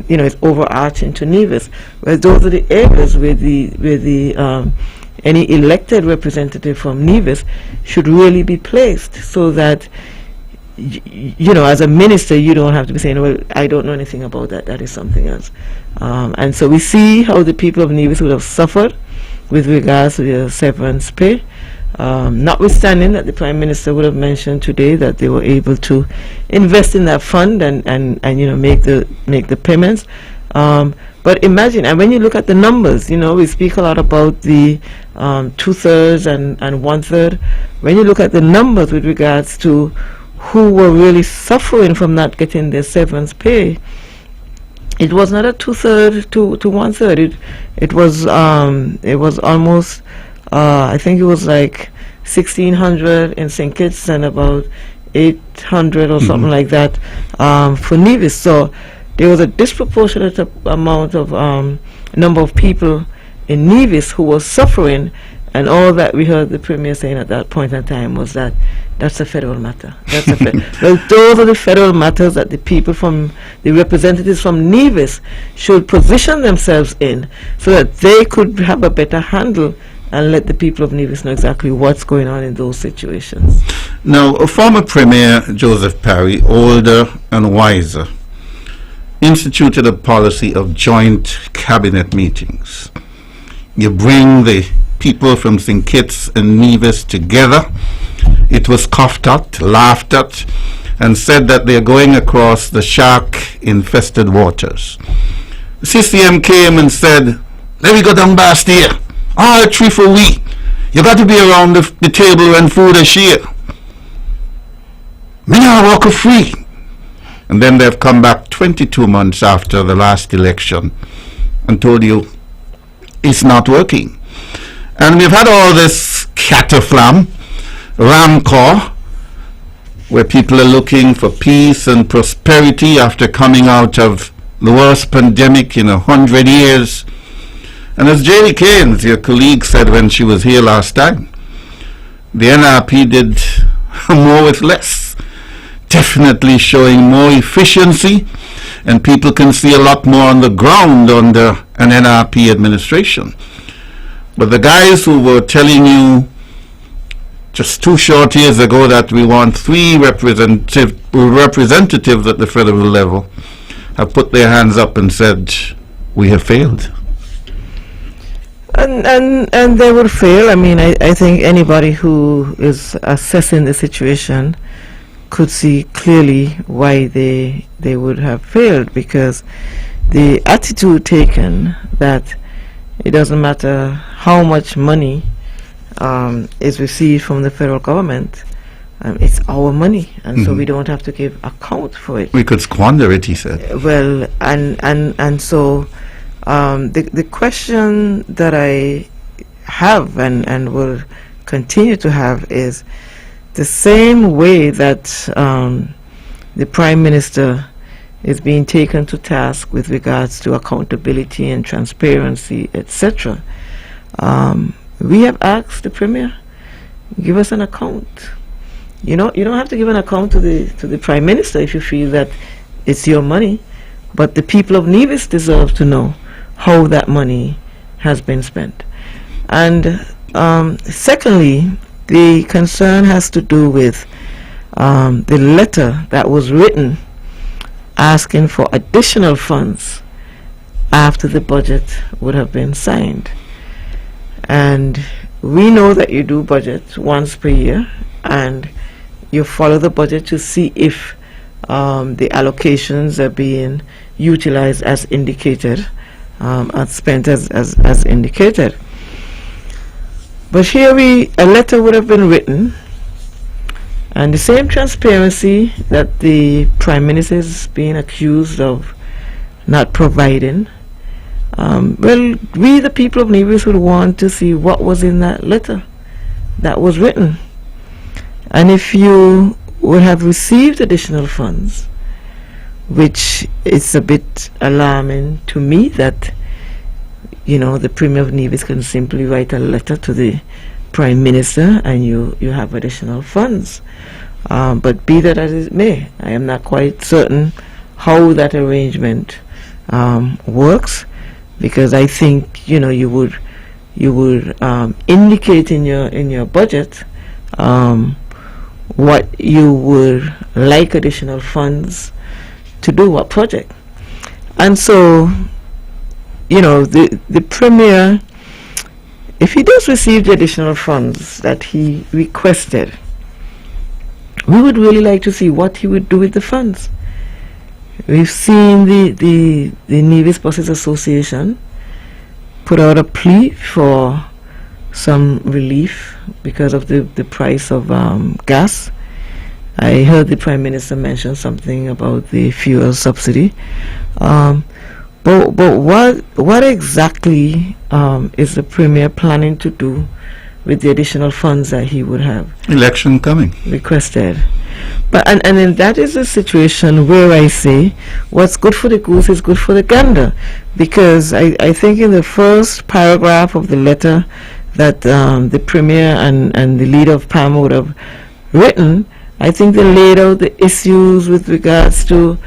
is overarching to Nevis, well, those are the areas where the any elected representative from Nevis should really be placed, so that as a minister, you don't have to be saying, well, I don't know anything about that, that is something else. And so we see how the people of Nevis would have suffered with regards to their severance pay, notwithstanding that the Prime Minister would have mentioned today that they were able to invest in that fund and make the payments. But imagine, and when you look at the numbers, we speak a lot about the 2/3 and 1/3. When you look at the numbers with regards to who were really suffering from not getting their severance pay, it was not a 2/3 to 1/3. It was almost I think it was like 1,600 in St. Kitts and about 800 or something like that for Nevis. So there was a disproportionate amount of number of people in Nevis who was suffering, and all that we heard the Premier saying at that point in time was that that's a federal matter. That's a well, those are the federal matters that the people from the representatives from Nevis should position themselves in, so that they could have a better handle and let the people of Nevis know exactly what's going on in those situations. Now, a former Premier, Joseph Parry, older and wiser, instituted a policy of joint cabinet meetings. You bring the people from St. Kitts and Nevis together. It was coughed at, laughed at, and said that they're going across the shark-infested waters. The CCM came and said, let me go down past here. All 3 for we. You got to be around the table when food is share. Me now walk free. And then they've come back 22 months after the last election and told you it's not working. And we've had all this cataflam, rancor, where people are looking for peace and prosperity after coming out of the worst pandemic in 100 years. And as Janie Keynes, your colleague, said when she was here last time, the NRP did more with less, definitely showing more efficiency, and people can see a lot more on the ground under an NRP administration. But the guys who were telling you just 2 short years ago that we want 3 representatives at the federal level have put their hands up and said, we have failed. And they would fail. I mean, I think anybody who is assessing the situation could see clearly why they would have failed, because the attitude taken that it doesn't matter how much money is received from the federal government, it's our money, and so we don't have to give account for it. We could squander it, he said. Well, and so the question that I have and will continue to have is the same way that the Prime Minister is being taken to task with regards to accountability and transparency, etc. We have asked the Premier, give us an account. You don't have to give an account to the Prime Minister if you feel that it's your money, but the people of Nevis deserve to know how that money has been spent. And secondly, the concern has to do with the letter that was written asking for additional funds after the budget would have been signed. And we know that you do budget once per year, and you follow the budget to see if the allocations are being utilized as indicated, and spent as indicated. But here a letter would have been written, and the same transparency that the Prime Minister is being accused of not providing, well, we the people of Nevis would want to see what was in that letter that was written. And if you would have received additional funds, which is a bit alarming to me that, the Premier of Nevis can simply write a letter to the Prime Minister and you have additional funds. But be that as it may, I am not quite certain how that arrangement works, because I think you would indicate in your budget what you would like additional funds to do, what project. And so the Premier, if he does receive the additional funds that he requested, we would really like to see what he would do with the funds. We've seen the Nevis Buses Association put out a plea for some relief because of the price of gas. I heard the Prime Minister mention something about the fuel subsidy. But what exactly is the Premier planning to do with the additional funds that he would have Election coming. requested? But and then that is a situation where I say what's good for the goose is good for the gander, because I think in the first paragraph of the letter that the Premier and the leader of PAM would have written, I think they laid out the issues with regards to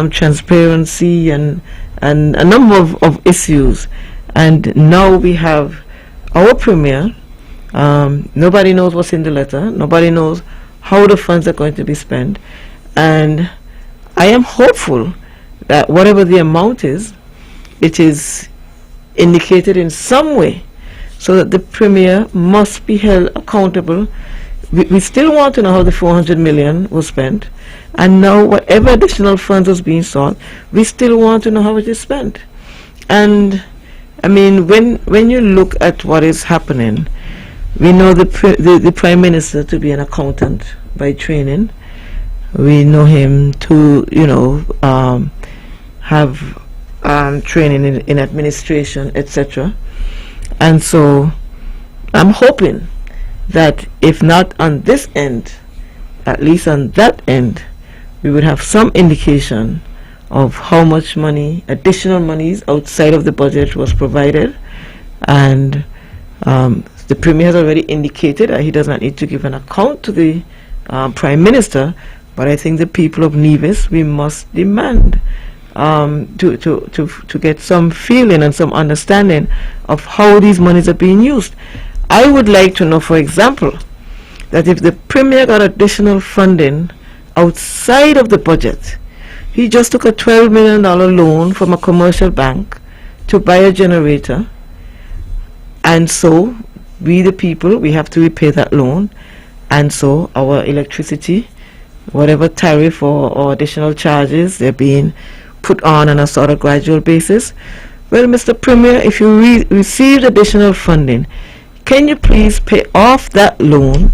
transparency and a number of issues. And now we have our Premier. Nobody knows what's in the letter. Nobody knows how the funds are going to be spent. And I am hopeful that whatever the amount is, it is indicated in some way so that the Premier must be held accountable. We still want to know how the 400 million was spent, and now whatever additional funds was being sought, we still want to know how it is spent. And I mean, when you look at what is happening, we know the Prime Minister to be an accountant by training. We know him to, have training in administration, etc. And so I'm hoping that if not on this end, at least on that end, we would have some indication of how much money, additional monies outside of the budget was provided. And the Premier has already indicated that he does not need to give an account to the Prime Minister, but I think the people of Nevis, we must demand to get some feeling and some understanding of how these monies are being used. I would like to know, for example, that if the Premier got additional funding outside of the budget, he just took a $12 million loan from a commercial bank to buy a generator, and so we the people, we have to repay that loan, and so our electricity, whatever tariff or additional charges, they're being put on a sort of gradual basis. Well, Mr. Premier, if you received additional funding, can you please pay off that loan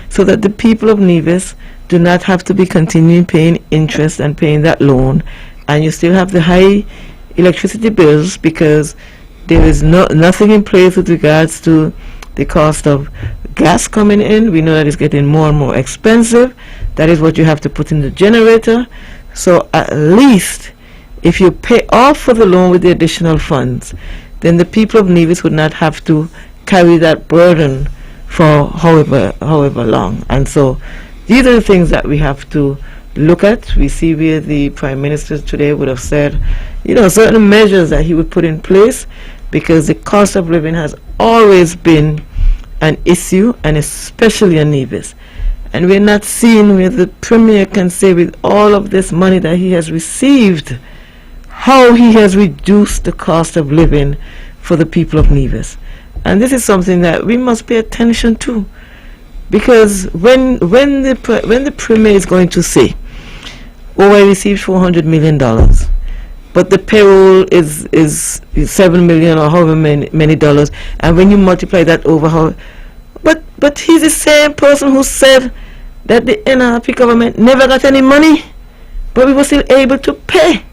so that the people of Nevis do not have to be continuing paying interest and paying that loan, and you still have the high electricity bills because there is nothing in place with regards to the cost of gas coming in. We know that it's getting more and more expensive. That is what you have to put in the generator. So at least if you pay off for the loan with the additional funds, then the people of Nevis would not have to carry that burden for however long. And so these are the things that we have to look at. We see where the Prime Minister today would have said, certain measures that he would put in place, because the cost of living has always been an issue, and especially in Nevis. And we're not seeing where the Premier can say, with all of this money that he has received, how he has reduced the cost of living for the people of Nevis. And this is something that we must pay attention to, because when the Premier is going to say, I received $400 million, but the payroll is $7 million or however many dollars, and when you multiply that over but he's the same person who said that the NRP government never got any money, but we were still able to pay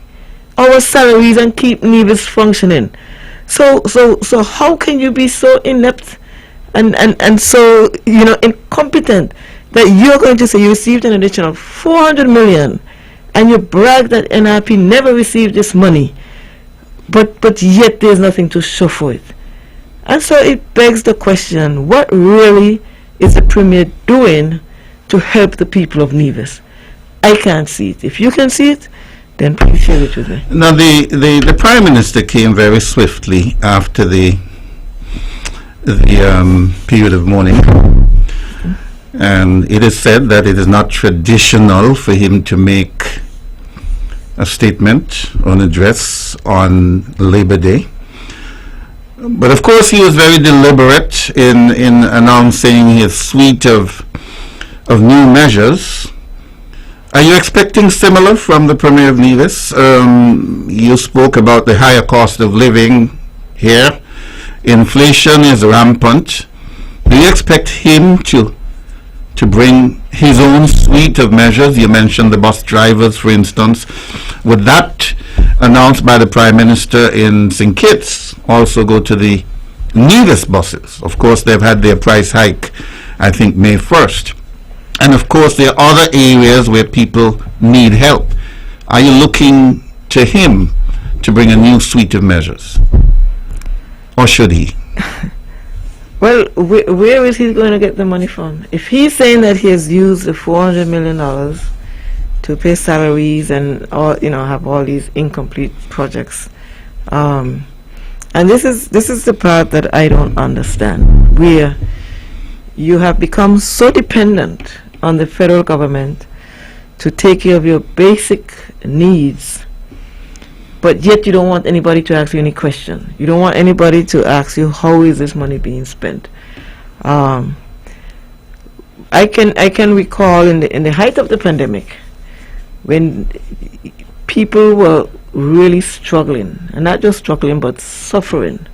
our salaries and keep Nevis functioning. So how can you be so inept and so incompetent that you're going to say you received an additional $400 million and you brag that NRP never received this money, but yet there's nothing to show for it? And so it begs the question, what really is the Premier doing to help the people of Nevis? I can't see it. If you can see it, then please share it with me. Now, the Prime Minister came very swiftly after the period of mourning, and it is said that it is not traditional for him to make a statement or an address on Labor Day. But of course he was very deliberate in announcing his suite of new measures. Are you expecting similar from the Premier of Nevis? You spoke about the higher cost of living here. Inflation is rampant. Do you expect him to to bring his own suite of measures? You mentioned the bus drivers, for instance. Would that, announced by the Prime Minister in St. Kitts, also go to the Nevis buses? Of course, they've had their price hike, I think, May 1st. And of course, there are other areas where people need help. Are you looking to him to bring a new suite of measures? Or should he? Well, where is he going to get the money from? If he's saying that he has used the $400 million to pay salaries and all, have all these incomplete projects, and this is the part that I don't understand, where you have become so dependent on the federal government to take care of your basic needs, but yet you don't want anybody to ask you any question. You don't want anybody to ask you, how is this money being spent? I can recall in the height of the pandemic, when people were really struggling, and not just struggling but suffering,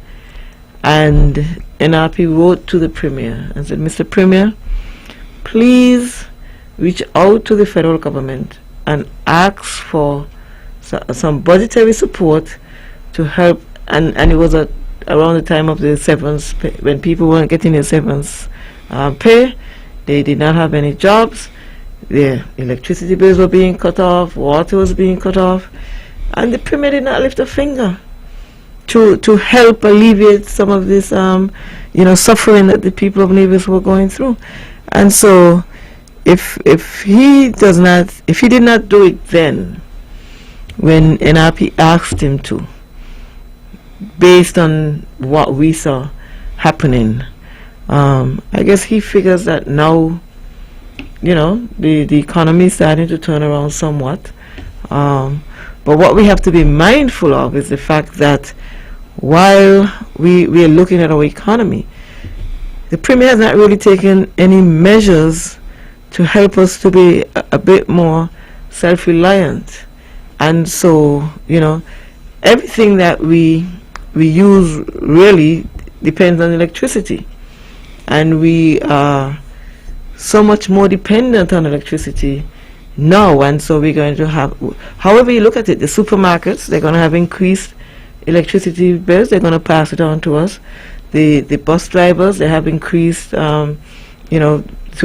and NRP wrote to the Premier and said, Mr. Premier, please reach out to the federal government and ask for some budgetary support to help. And it was around the time of the severance pay, when people weren't getting their severance pay. They did not have any jobs. Their electricity bills were being cut off, water was being cut off, and the Premier did not lift a finger to help alleviate some of this suffering that the people of Nevis were going through. And so if he did not do it then, when NRP asked him to, based on what we saw happening, I guess he figures that now, the economy is starting to turn around somewhat. But what we have to be mindful of is the fact that while we are looking at our economy, the Premier has not really taken any measures to help us to be a bit more self-reliant. And so, everything that we use really depends on electricity. And we are so much more dependent on electricity now, and so we're going to have, however you look at it, the supermarkets, they're going to have increased electricity bills, they're going to pass it on to us. The bus drivers, they have increased, to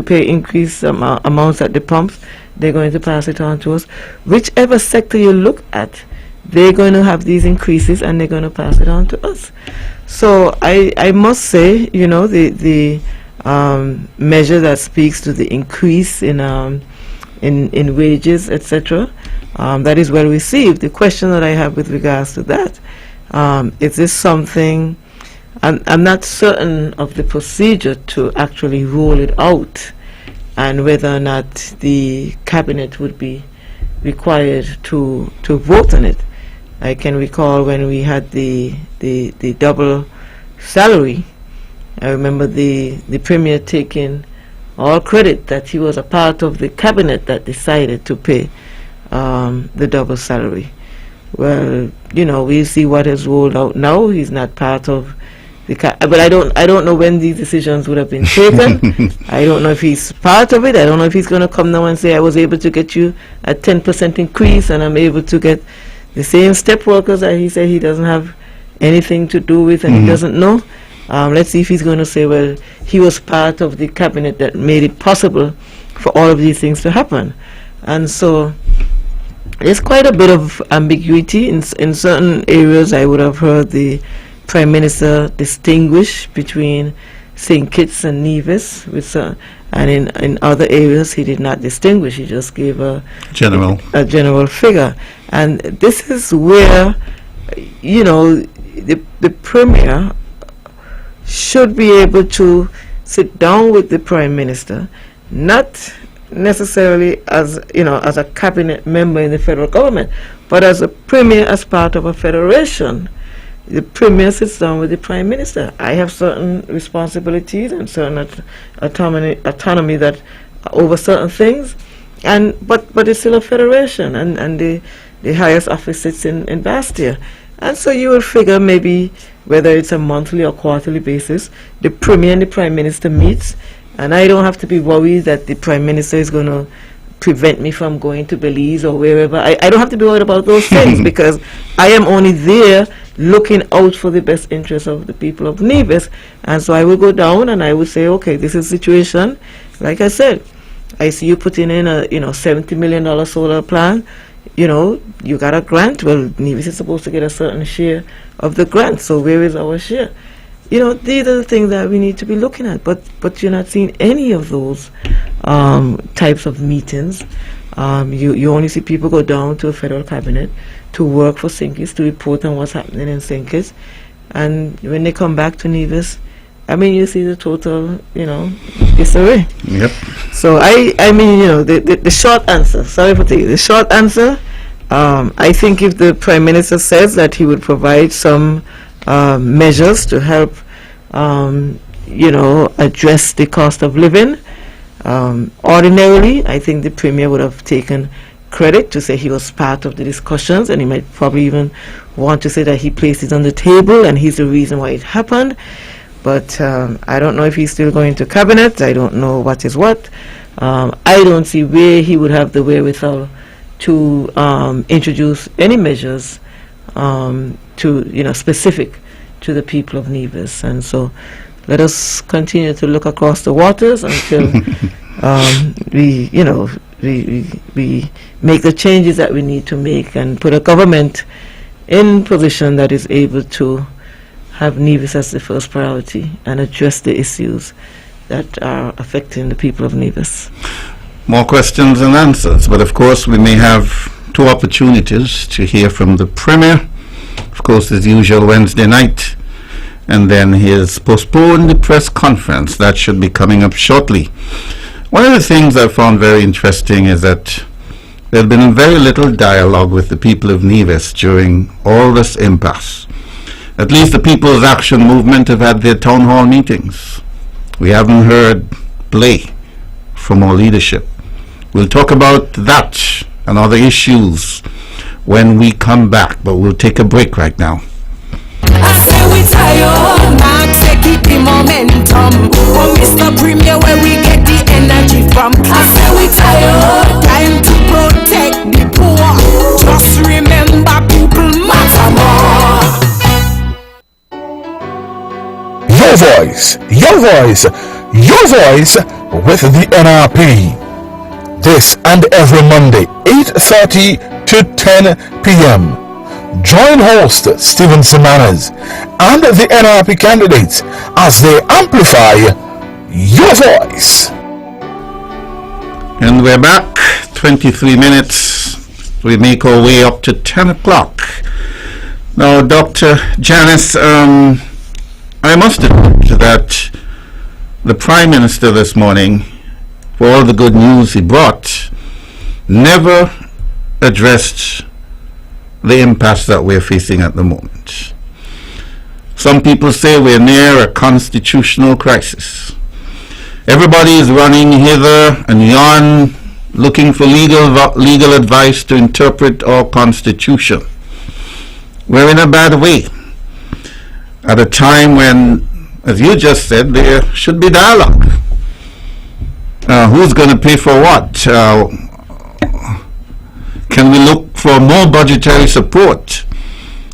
pay increased amounts at the pumps, they're going to pass it on to us. Whichever sector you look at, they're going to have these increases and they're going to pass it on to us. So I must say, the measure that speaks to the increase in wages, etc., that is well received. The question that I have with regards to that, is this something, I'm not certain of the procedure to actually roll it out, and whether or not the cabinet would be required to vote on it. I can recall when we had the double salary, I remember the Premier taking all credit that he was a part of the cabinet that decided to pay the double salary. Well, we see what is rolled out now. He's not part of the but I don't know when these decisions would have been taken. I don't know if he's part of it. I don't know if he's going to come now and say, I was able to get you a 10% increase and I'm able to get the same step workers that he said he doesn't have anything to do with and he doesn't know. Let's see if he's going to say, well, he was part of the cabinet that made it possible for all of these things to happen. And so there's quite a bit of ambiguity. In certain areas, I would have heard the Prime Minister distinguish between St. Kitts and Nevis, and in other areas he did not distinguish. He just gave a general figure. And this is where, the Premier should be able to sit down with the Prime Minister, not necessarily as a cabinet member in the federal government, but as a Premier, as part of a federation. The Premier sits down with the Prime Minister. I have certain responsibilities and certain autonomy that over certain things, but it's still a federation, and the highest office sits in Bastia. And so you will figure maybe whether it's a monthly or quarterly basis, the Premier and the Prime Minister meets And I don't have to be worried that the Prime Minister is going to prevent me from going to Belize or wherever. I don't have to be worried about those things because I am only there looking out for the best interests of the people of Nevis. And so I will go down and I will say, okay, this is the situation. Like I said, I see you putting in a $70 million solar plan. You got a grant. Well, Nevis is supposed to get a certain share of the grant. So where is our share? These are the things that we need to be looking at. But you're not seeing any of those types of meetings. You only see people go down to a federal cabinet to work for Sinkis, to report on what's happening in Sinkis. And when they come back to Nevis, you see the total, disarray. Yep. So the short answer, sorry for taking the short answer, I think if the Prime Minister says that he would provide some measures to help, address the cost of living, ordinarily, I think the Premier would have taken credit to say he was part of the discussions, and he might probably even want to say that he placed it on the table and he's the reason why it happened. But I don't know if he's still going to cabinet. I don't know what is what. I don't see where he would have the wherewithal to introduce any measures to specific to the people of Nevis. And so let us continue to look across the waters until we make the changes that we need to make and put a government in position that is able to have Nevis as the first priority and address the issues that are affecting the people of Nevis. More questions and answers, but of course we may have two opportunities to hear from the Premier. Of course, as usual, Wednesday night, and then his postponed press conference that should be coming up shortly. One of the things I found very interesting is that there had been very little dialogue with the people of Nevis during all this impasse. At least the People's Action Movement have had their town hall meetings. We haven't heard play from our leadership. We'll talk about that and other issues when we come back, but we'll take a break right now. I say we tired, Max say keep the momentum. From Mr. Premier where we get the energy from. I say we tired, time to protect the poor. Just remember people matter more. Your voice, your voice, your voice with the NRP. This and every Monday, 8:30 to 10 p.m. Join host Stephen Semanas and the NRP candidates as they amplify your voice. And we're back, 23 minutes. We make our way up to 10 o'clock. Now, Dr. Janice, I must admit that the Prime Minister this morning, for all the good news he brought, never addressed the impasse that we're facing at the moment. Some people say we're near a constitutional crisis. Everybody is running hither and yon, looking for legal advice to interpret our constitution. We're in a bad way. At a time when, as you just said, there should be dialogue. Who's going to pay for what? Can we look for more budgetary support?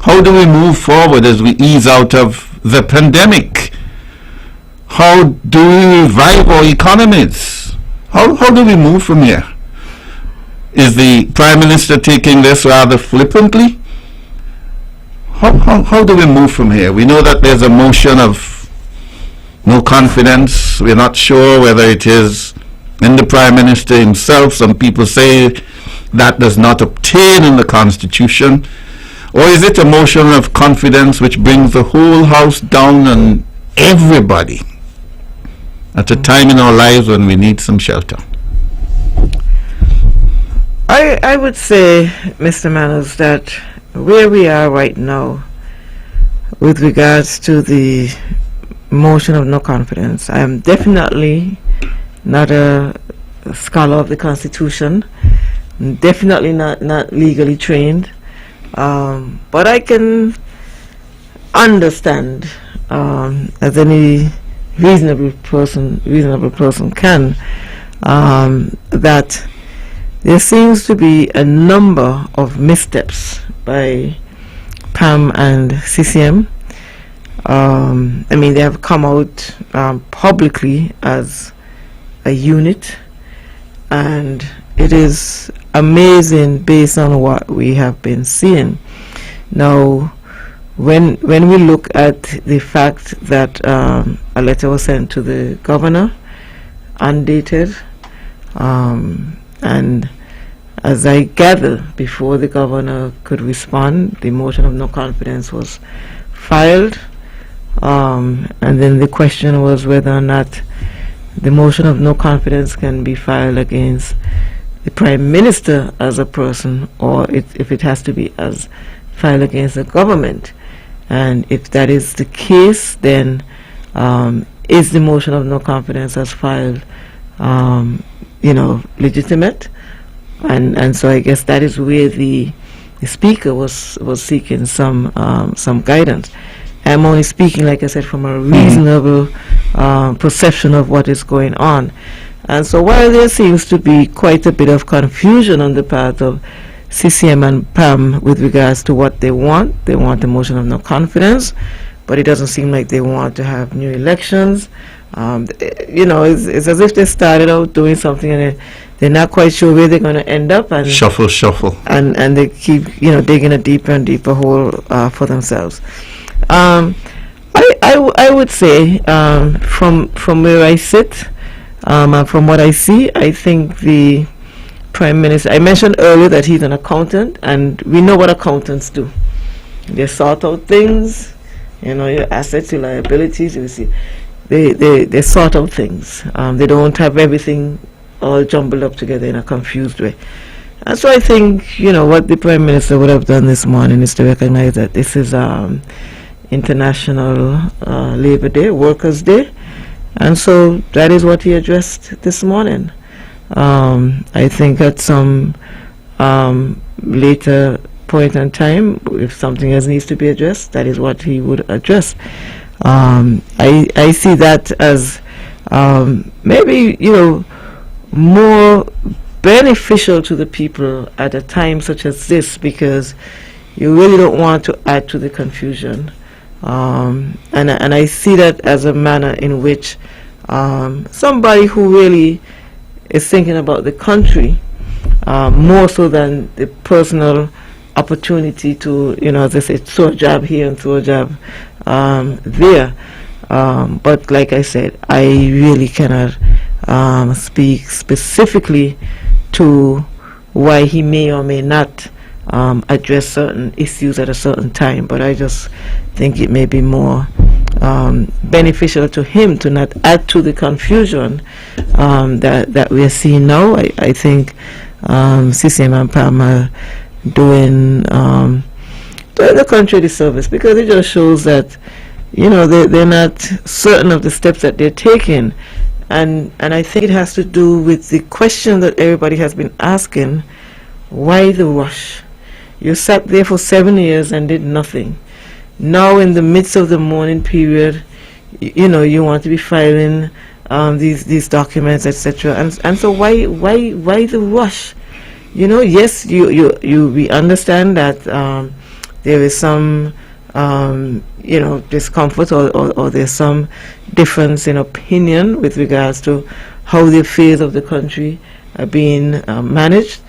How do we move forward as we ease out of the pandemic? How do we revive our economies? How do we move from here? Is the Prime Minister taking this rather flippantly? How do we move from here? We know that there's a motion of no confidence. We're not sure whether it is in the Prime Minister himself. Some people say that does not obtain in the Constitution. Or is it a motion of confidence which brings the whole House down on everybody at a time in our lives when we need some shelter? I would say, Mr. Manners, that where we are right now with regards to the motion of no confidence, I am definitely not a scholar of the Constitution, definitely not legally trained, but I can understand, as any reasonable person can, that there seems to be a number of missteps by PAM and CCM. I mean, they have come out publicly as a unit, and it is amazing based on what we have been seeing. Now, when we look at the fact that a letter was sent to the governor, undated, and as I gather, before the governor could respond, the motion of no confidence was filed, and then the question was whether or not the motion of no confidence can be filed against the Prime Minister as a person, or if it has to be as filed against the government. And if that is the case, then is the motion of no confidence as filed, legitimate? And so I guess that is where the speaker was seeking some guidance. I'm only speaking, like I said, from a reasonable perception of what is going on. And so while there seems to be quite a bit of confusion on the part of CCM and PAM with regards to what they want a motion of no confidence, but it doesn't seem like they want to have new elections. It's as if they started out doing something and they're not quite sure where they're going to end up, and Shuffle. And they keep digging a deeper and deeper hole for themselves. I would say from where I sit and from what I see, I think the Prime Minister, I mentioned earlier that he's an accountant, and we know what accountants do. They sort out things, your assets, your liabilities, you see. They sort out things. They don't have everything all jumbled up together in a confused way. And so I think, what the Prime Minister would have done this morning is to recognize that this is International Labor Day, Workers' Day, and so that is what he addressed this morning. I think at some later point in time, if something else needs to be addressed, that is what he would address. I see that as maybe more beneficial to the people at a time such as this, because you really don't want to add to the confusion. And I see that as a manner in which somebody who really is thinking about the country more so than the personal opportunity to, as I say, throw a jab here and throw a jab there. But like I said, I really cannot speak specifically to why he may or may not address certain issues at a certain time, but I just think it may be more beneficial to him to not add to the confusion that we are seeing now. I think CCM and PAM are doing the country a disservice, because it just shows that they're not certain of the steps that they're taking, and I think it has to do with the question that everybody has been asking: why the rush? You sat there for 7 years and did nothing. Now, in the midst of the mourning period, you want to be filing these documents, etc. And so why the rush? Yes, we understand that there is some discomfort or there's some difference in opinion with regards to how the affairs of the country are being managed.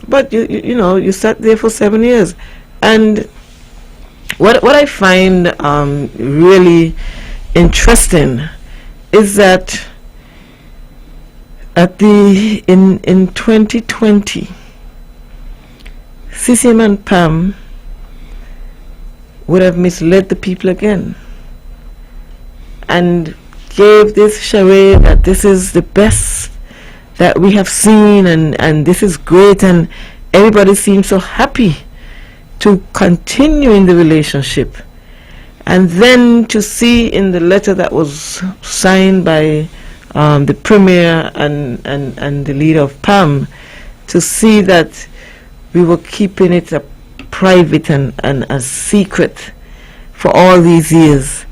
But you sat there for 7 years, and what I find really interesting is that in 2020, CCM and PAM would have misled the people again and gave this charade that this is the best that we have seen, and this is great, and everybody seems so happy to continue in the relationship. And then to see in the letter that was signed by the Premier and the leader of PAM, to see that we were keeping it a private and a secret for all these years.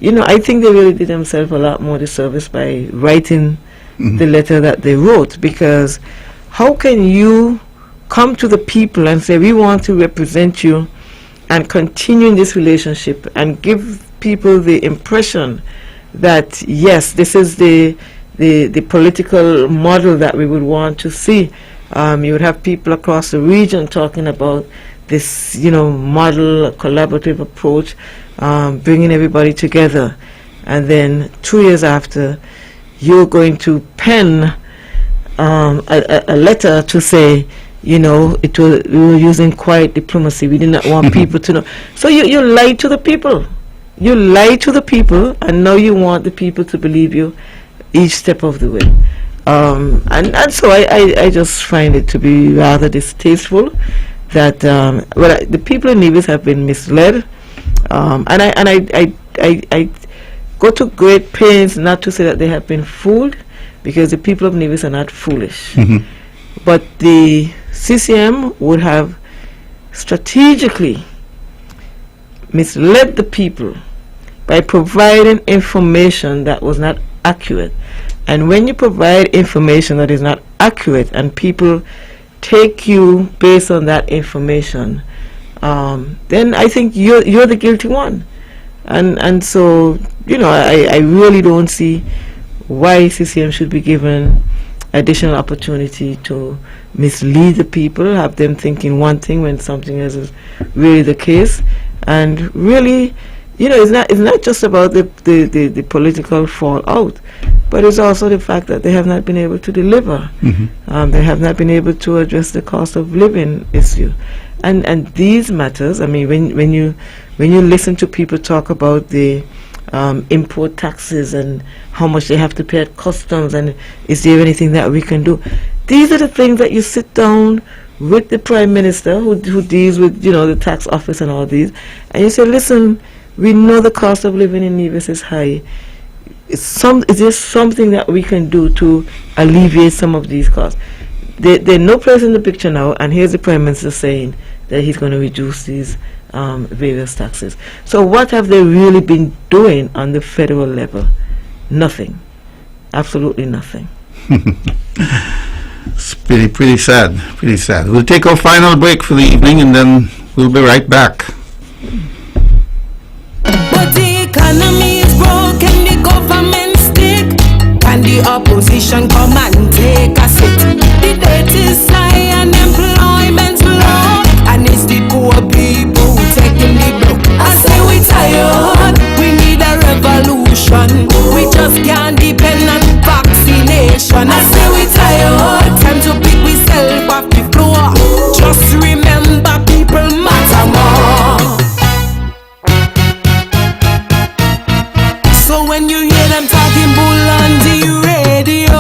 I think they really did themselves a lot more disservice by writing the letter that they wrote, because how can you come to the people and say, we want to represent you and continue in this relationship, and give people the impression that, yes, this is the political model that we would want to see. You would have people across the region talking about this, model, collaborative approach, bringing everybody together. And then 2 years after, you're going to pen a letter to say, we were using quiet diplomacy. We did not want people to know. So you lied to the people. You lied to the people, and now you want the people to believe you each step of the way. And so I just find it to be rather distasteful that the people in Nevis have been misled, and I go to great pains not to say that they have been fooled, because the people of Nevis are not foolish. But the CCM would have strategically misled the people by providing information that was not accurate. And when you provide information that is not accurate and people take you based on that information, then I think you're the guilty one. And so, I really don't see why CCM should be given additional opportunity to mislead the people, have them thinking one thing when something else is really the case. And really, it's not just about the political fallout, but it's also the fact that they have not been able to deliver. They have not been able to address the cost of living issue. And these matters, when you listen to people talk about the import taxes and how much they have to pay at customs, and is there anything that we can do? These are the things that you sit down with the Prime Minister who deals with the tax office and all these, and you say, listen, we know the cost of living in Nevis is high. Is there something that we can do to alleviate some of these costs? They're no place in the picture now, and here's the Prime Minister saying that he's going to reduce these various taxes. So what have they really been doing on the federal level? Nothing. Absolutely nothing. It's pretty sad. Pretty sad. We'll take our final break for the evening, and then we'll be right back. But the economy is broken, the government stick. Can the opposition come and take a seat? The debt is high and employment's low, and it's the poor people who taking the blow. I say we tired, we need a revolution. We just can't depend on vaccination. I say we tired, time to pick myself off the floor. Just remember, people matter more. So when you hear them talking bull on the radio,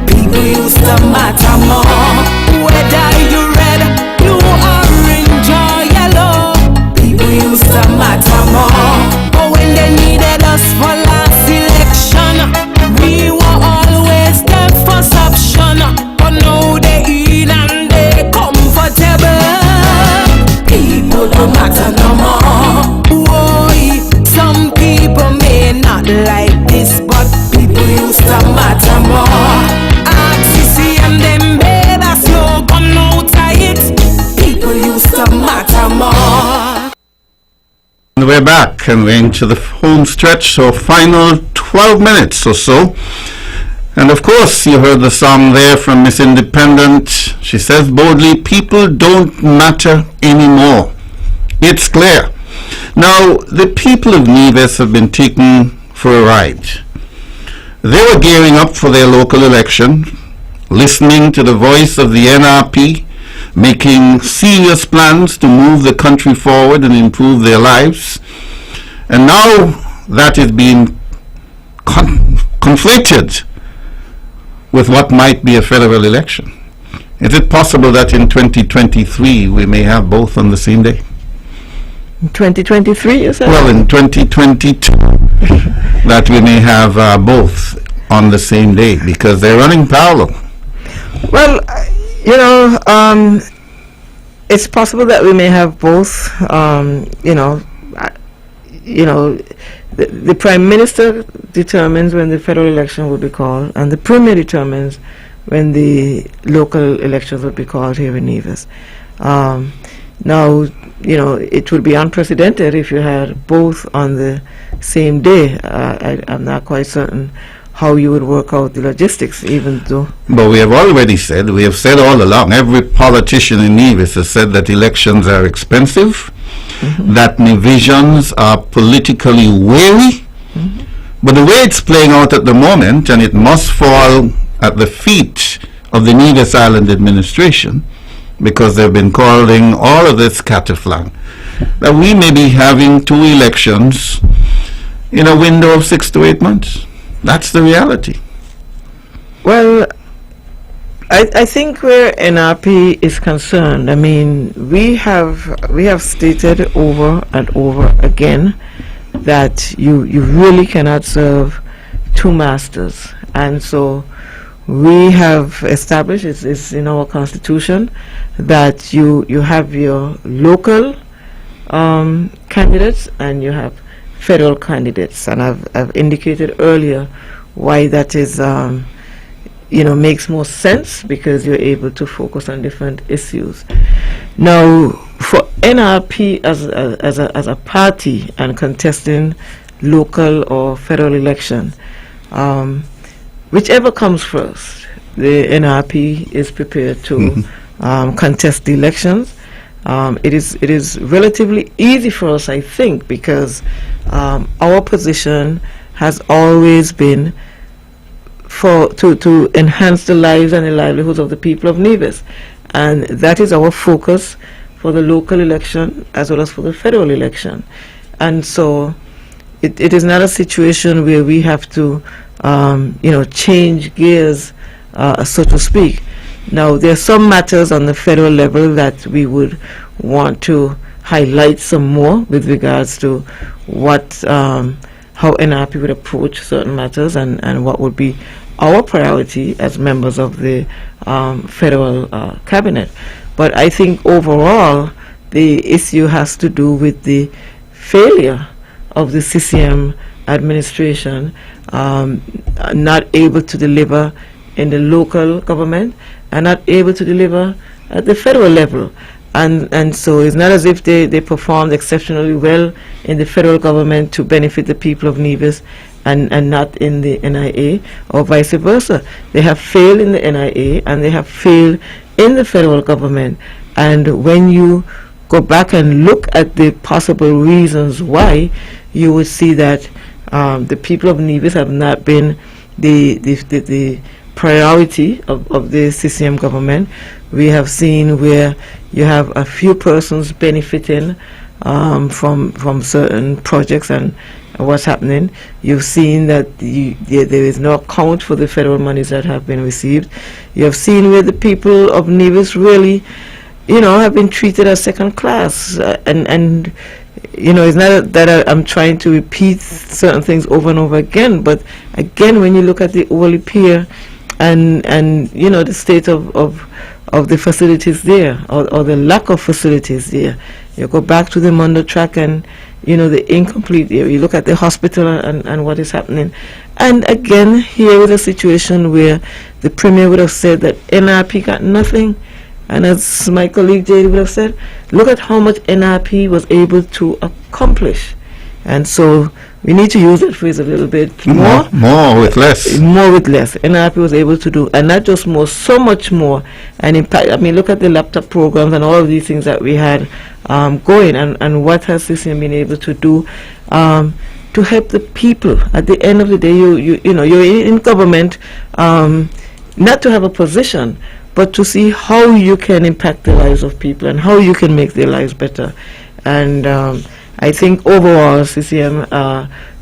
people used to matter more. Whether you red, blue, orange or yellow, people used to matter more. But when they needed us for last election, we were always there for option. But now they in and they comfortable. People don't matter no more. Whoa, some people may not like this, but people used to matter more. RCC and them made a slogan out of it. People used to matter more. And we're back, and we're into the home stretch, so final 12 minutes or so. And of course, you heard the song there from Miss Independent. She says boldly, people don't matter anymore. It's clear. Now, the people of Nevis have been taken for a ride. They were gearing up for their local election, listening to the voice of the NRP, making serious plans to move the country forward and improve their lives. And now that is being conflicted with what might be a federal election. Is it possible that in 2023 we may have both on the same day? 2023, you said? Well, in 2022, that we may have both on the same day, because they're running parallel. Well, it's possible that we may have both. the Prime Minister determines when the federal election will be called, and the Premier determines when the local elections will be called here in Nevis. Now, it would be unprecedented if you had both on the same day. I'm not quite certain how you would work out the logistics, even though... But we have already said, we have said all along, every politician in Nevis has said that elections are expensive, that Nevisians are politically wary, but the way it's playing out at the moment, and it must fall at the feet of the Nevis Island administration, because they've been calling all of this scatterflang, that we may be having 2 elections in a window of 6 to 8 months. That's the reality. Well, I think where NRP is concerned, I mean, we have stated over and over again that you really cannot serve 2 masters, and so we have established, it's in our constitution, that you have your local candidates and you have federal candidates, and I've indicated earlier why that is makes more sense, because you're able to focus on different issues. Now, for NRP as a party and contesting local or federal election, whichever comes first, the NRP is prepared to contest the elections. It is relatively easy for us, I think, because our position has always been to enhance the lives and the livelihoods of the people of Nevis, and that is our focus for the local election as well as for the federal election. And so it is not a situation where we have to change gears, so to speak. Now, there are some matters on the federal level that we would want to highlight some more with regards to what how NRP would approach certain matters, and what would be our priority as members of the federal cabinet. But I think overall the issue has to do with the failure of the CCM administration not able to deliver in the local government and not able to deliver at the federal level. And so it's not as if they performed exceptionally well in the federal government to benefit the people of Nevis and not in the NIA, or vice versa. They have failed in the NIA and they have failed in the federal government. And when you go back and look at the possible reasons why, you would see that the people of Nevis have not been the priority of the CCM government. We have seen where you have a few persons benefiting from certain projects and what's happening. You've seen that there is no account for the federal monies that have been received. You have seen where the people of Nevis really, have been treated as second class. And it's not that I'm trying to repeat certain things over and over again, but again, when you look at the Olipia and the state of the facilities there, or the lack of facilities there, you go back to the Mondo track and the incomplete there. You look at the hospital and what is happening. And again, here is a situation where the Premier would have said that NRP got nothing. And as my colleague Jade would have said, look at how much NRP was able to accomplish. And so we need to use that phrase a little bit more. More with less. More with less. NRP was able to do, and not just more, so much more. And in fact, look at the laptop programs and all of these things that we had going, and what has CCM been able to do to help the people. At the end of the day, you're in government, not to have a position, but to see how you can impact the lives of people and how you can make their lives better. And I think overall CCM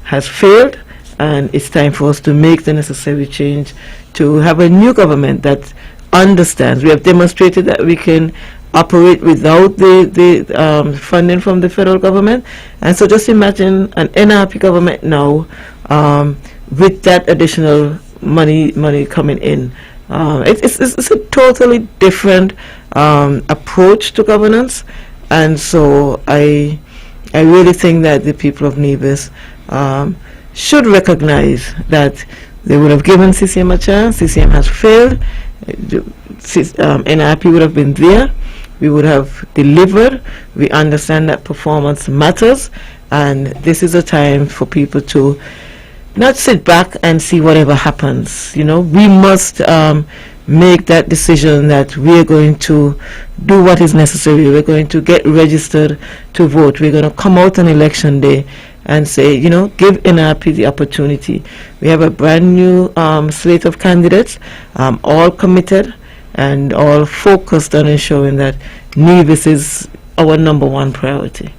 has failed, and it's time for us to make the necessary change to have a new government that understands. We have demonstrated that we can operate without the funding from the federal government, and so just imagine an NRP government now with that additional money coming in. It's a totally different approach to governance, and so I I really think that the people of Nevis should recognize that they would have given CCM a chance. CCM has failed. NRP would have been there. We would have delivered. We understand that performance matters, and this is a time for people to not sit back and see whatever happens. We must make that decision that we are going to do what is necessary. We're going to get registered to vote. We're going to come out on election day and say, give NRP the opportunity. We have a brand new slate of candidates, all committed and all focused on ensuring that Nevis is our number one priority.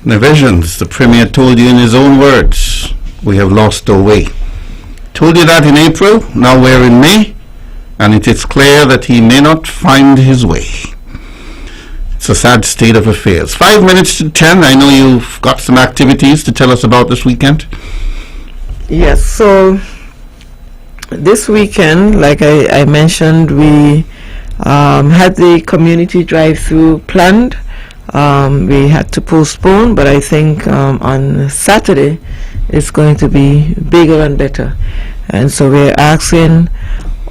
Visions, the Premier told you in his own words, we have lost our way. Told you that in April, now we're in May, and it is clear that he may not find his way. It's a sad state of affairs. 5 minutes to 10. I know you've got some activities to tell us about this weekend. Yes, so this weekend, like I mentioned, we had the community drive-through planned. We had to postpone, but I think on Saturday it's going to be bigger and better. And so we're asking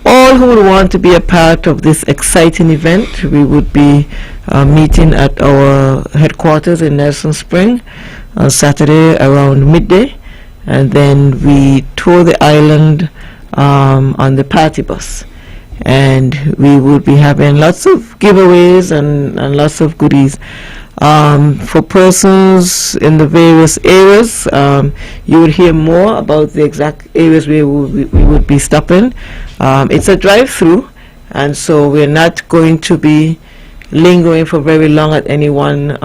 all who would want to be a part of this exciting event. We would be meeting at our headquarters in Nelson Spring on Saturday around midday, and then we tour the island on the party bus, and we would be having lots of giveaways and lots of goodies for persons in the various areas. You would hear more about the exact areas where we would be stopping. It's a drive-through, and so we're not going to be lingering for very long at any one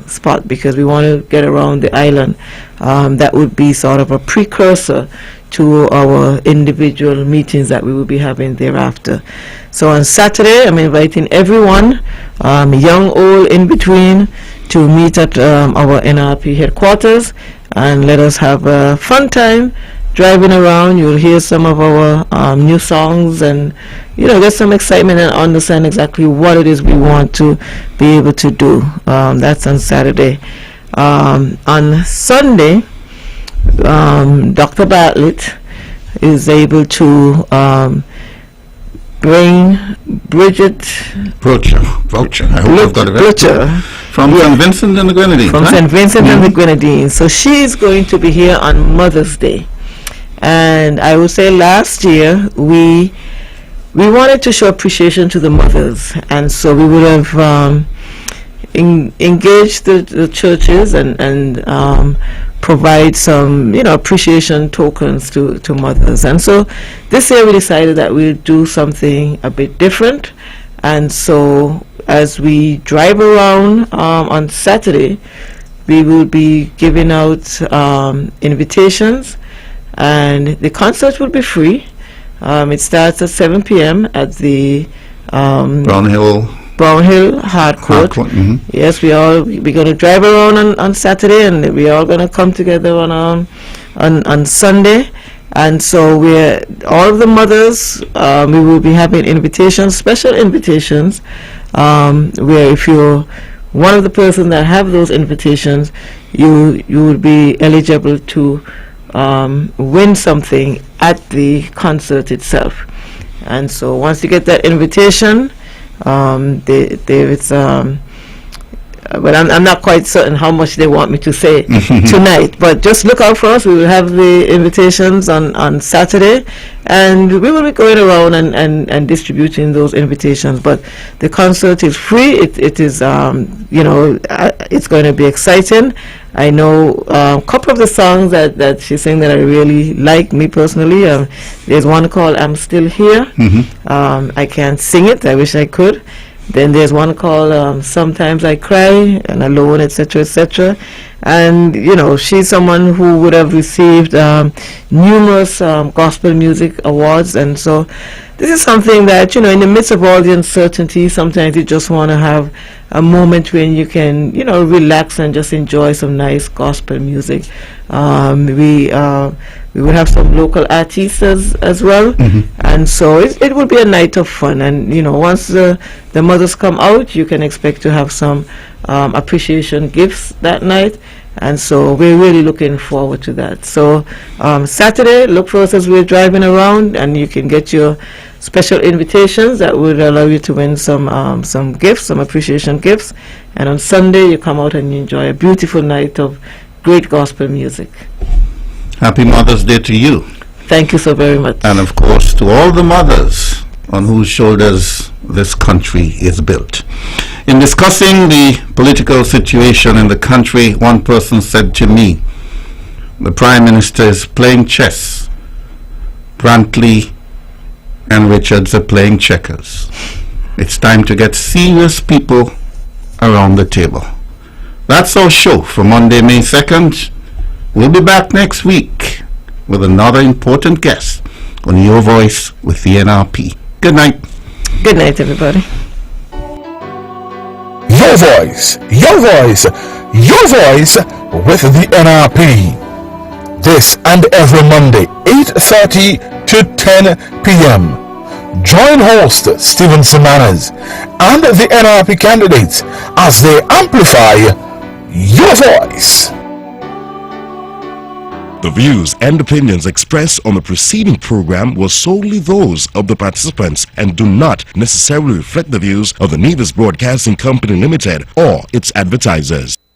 spot, because we want to get around the island. That would be sort of a precursor to our individual meetings that we will be having thereafter. So on Saturday, I'm inviting everyone, young, old, in between, to meet at our NRP headquarters, and let us have a fun time driving around. You'll hear some of our new songs, and get some excitement and understand exactly what it is we want to be able to do. That's on Saturday. On Sunday, Dr. Bartlett is able to bring Bridget Brocher. I hope I've got it right. From St. Vincent and the Grenadines. From St. Vincent and the Grenadines. So she's going to be here on Mother's Day. And I would say last year we wanted to show appreciation to the mothers, and so we would have engaged the churches and provide some appreciation tokens to mothers. And so this year we decided that we'll do something a bit different, and so as we drive around on Saturday, we will be giving out invitations, and the concert will be free. It starts at 7 p.m. at the Brown Hill Hardcourt. Yes, we're going to drive around on Saturday, and we're all going to come together on Sunday. And so all of the mothers, we will be having invitations, special invitations, where if you're one of the persons that have those invitations, you would be eligible to win something at the concert itself. And so once you get that invitation, but I'm not quite certain how much they want me to say tonight, but just look out for us. We will have the invitations on Saturday, and we will be going around and distributing those invitations. But the concert is free. It is it's going to be exciting. I know a couple of the songs that she sang that I really like, me personally. There's one called I'm Still Here. I can't sing it. I wish I could. Then there's one called Sometimes I Cry and Alone, etc., etc. And, she's someone who would have received numerous gospel music awards. And so this is something that, in the midst of all the uncertainty, sometimes you just want to have a moment when you can, relax and just enjoy some nice gospel music. We will have some local artists as well, and so it will be a night of fun. And once the mothers come out, you can expect to have some appreciation gifts that night. And so we're really looking forward to that. So Saturday, look for us as we're driving around, and you can get your special invitations that would allow you to win some gifts, some appreciation gifts. And on Sunday, you come out and you enjoy a beautiful night of great gospel music. Happy Mother's Day to you. Thank you so very much. And of course to all the mothers on whose shoulders this country is built. In discussing the political situation in the country, one person said to me, the Prime Minister is playing chess. Brantley and Richards are playing checkers. It's time to get serious people around the table. That's our show for Monday, May 2nd. We'll be back next week with another important guest on Your Voice with the NRP. Good night. Good night, everybody. Your voice, your voice, your voice with the NRP. This and every Monday, 8:30 to 10 p.m. Join host Stevenson Manners and the NRP candidates as they amplify your voice. The views and opinions expressed on the preceding program were solely those of the participants and do not necessarily reflect the views of the Nevis Broadcasting Company Limited or its advertisers.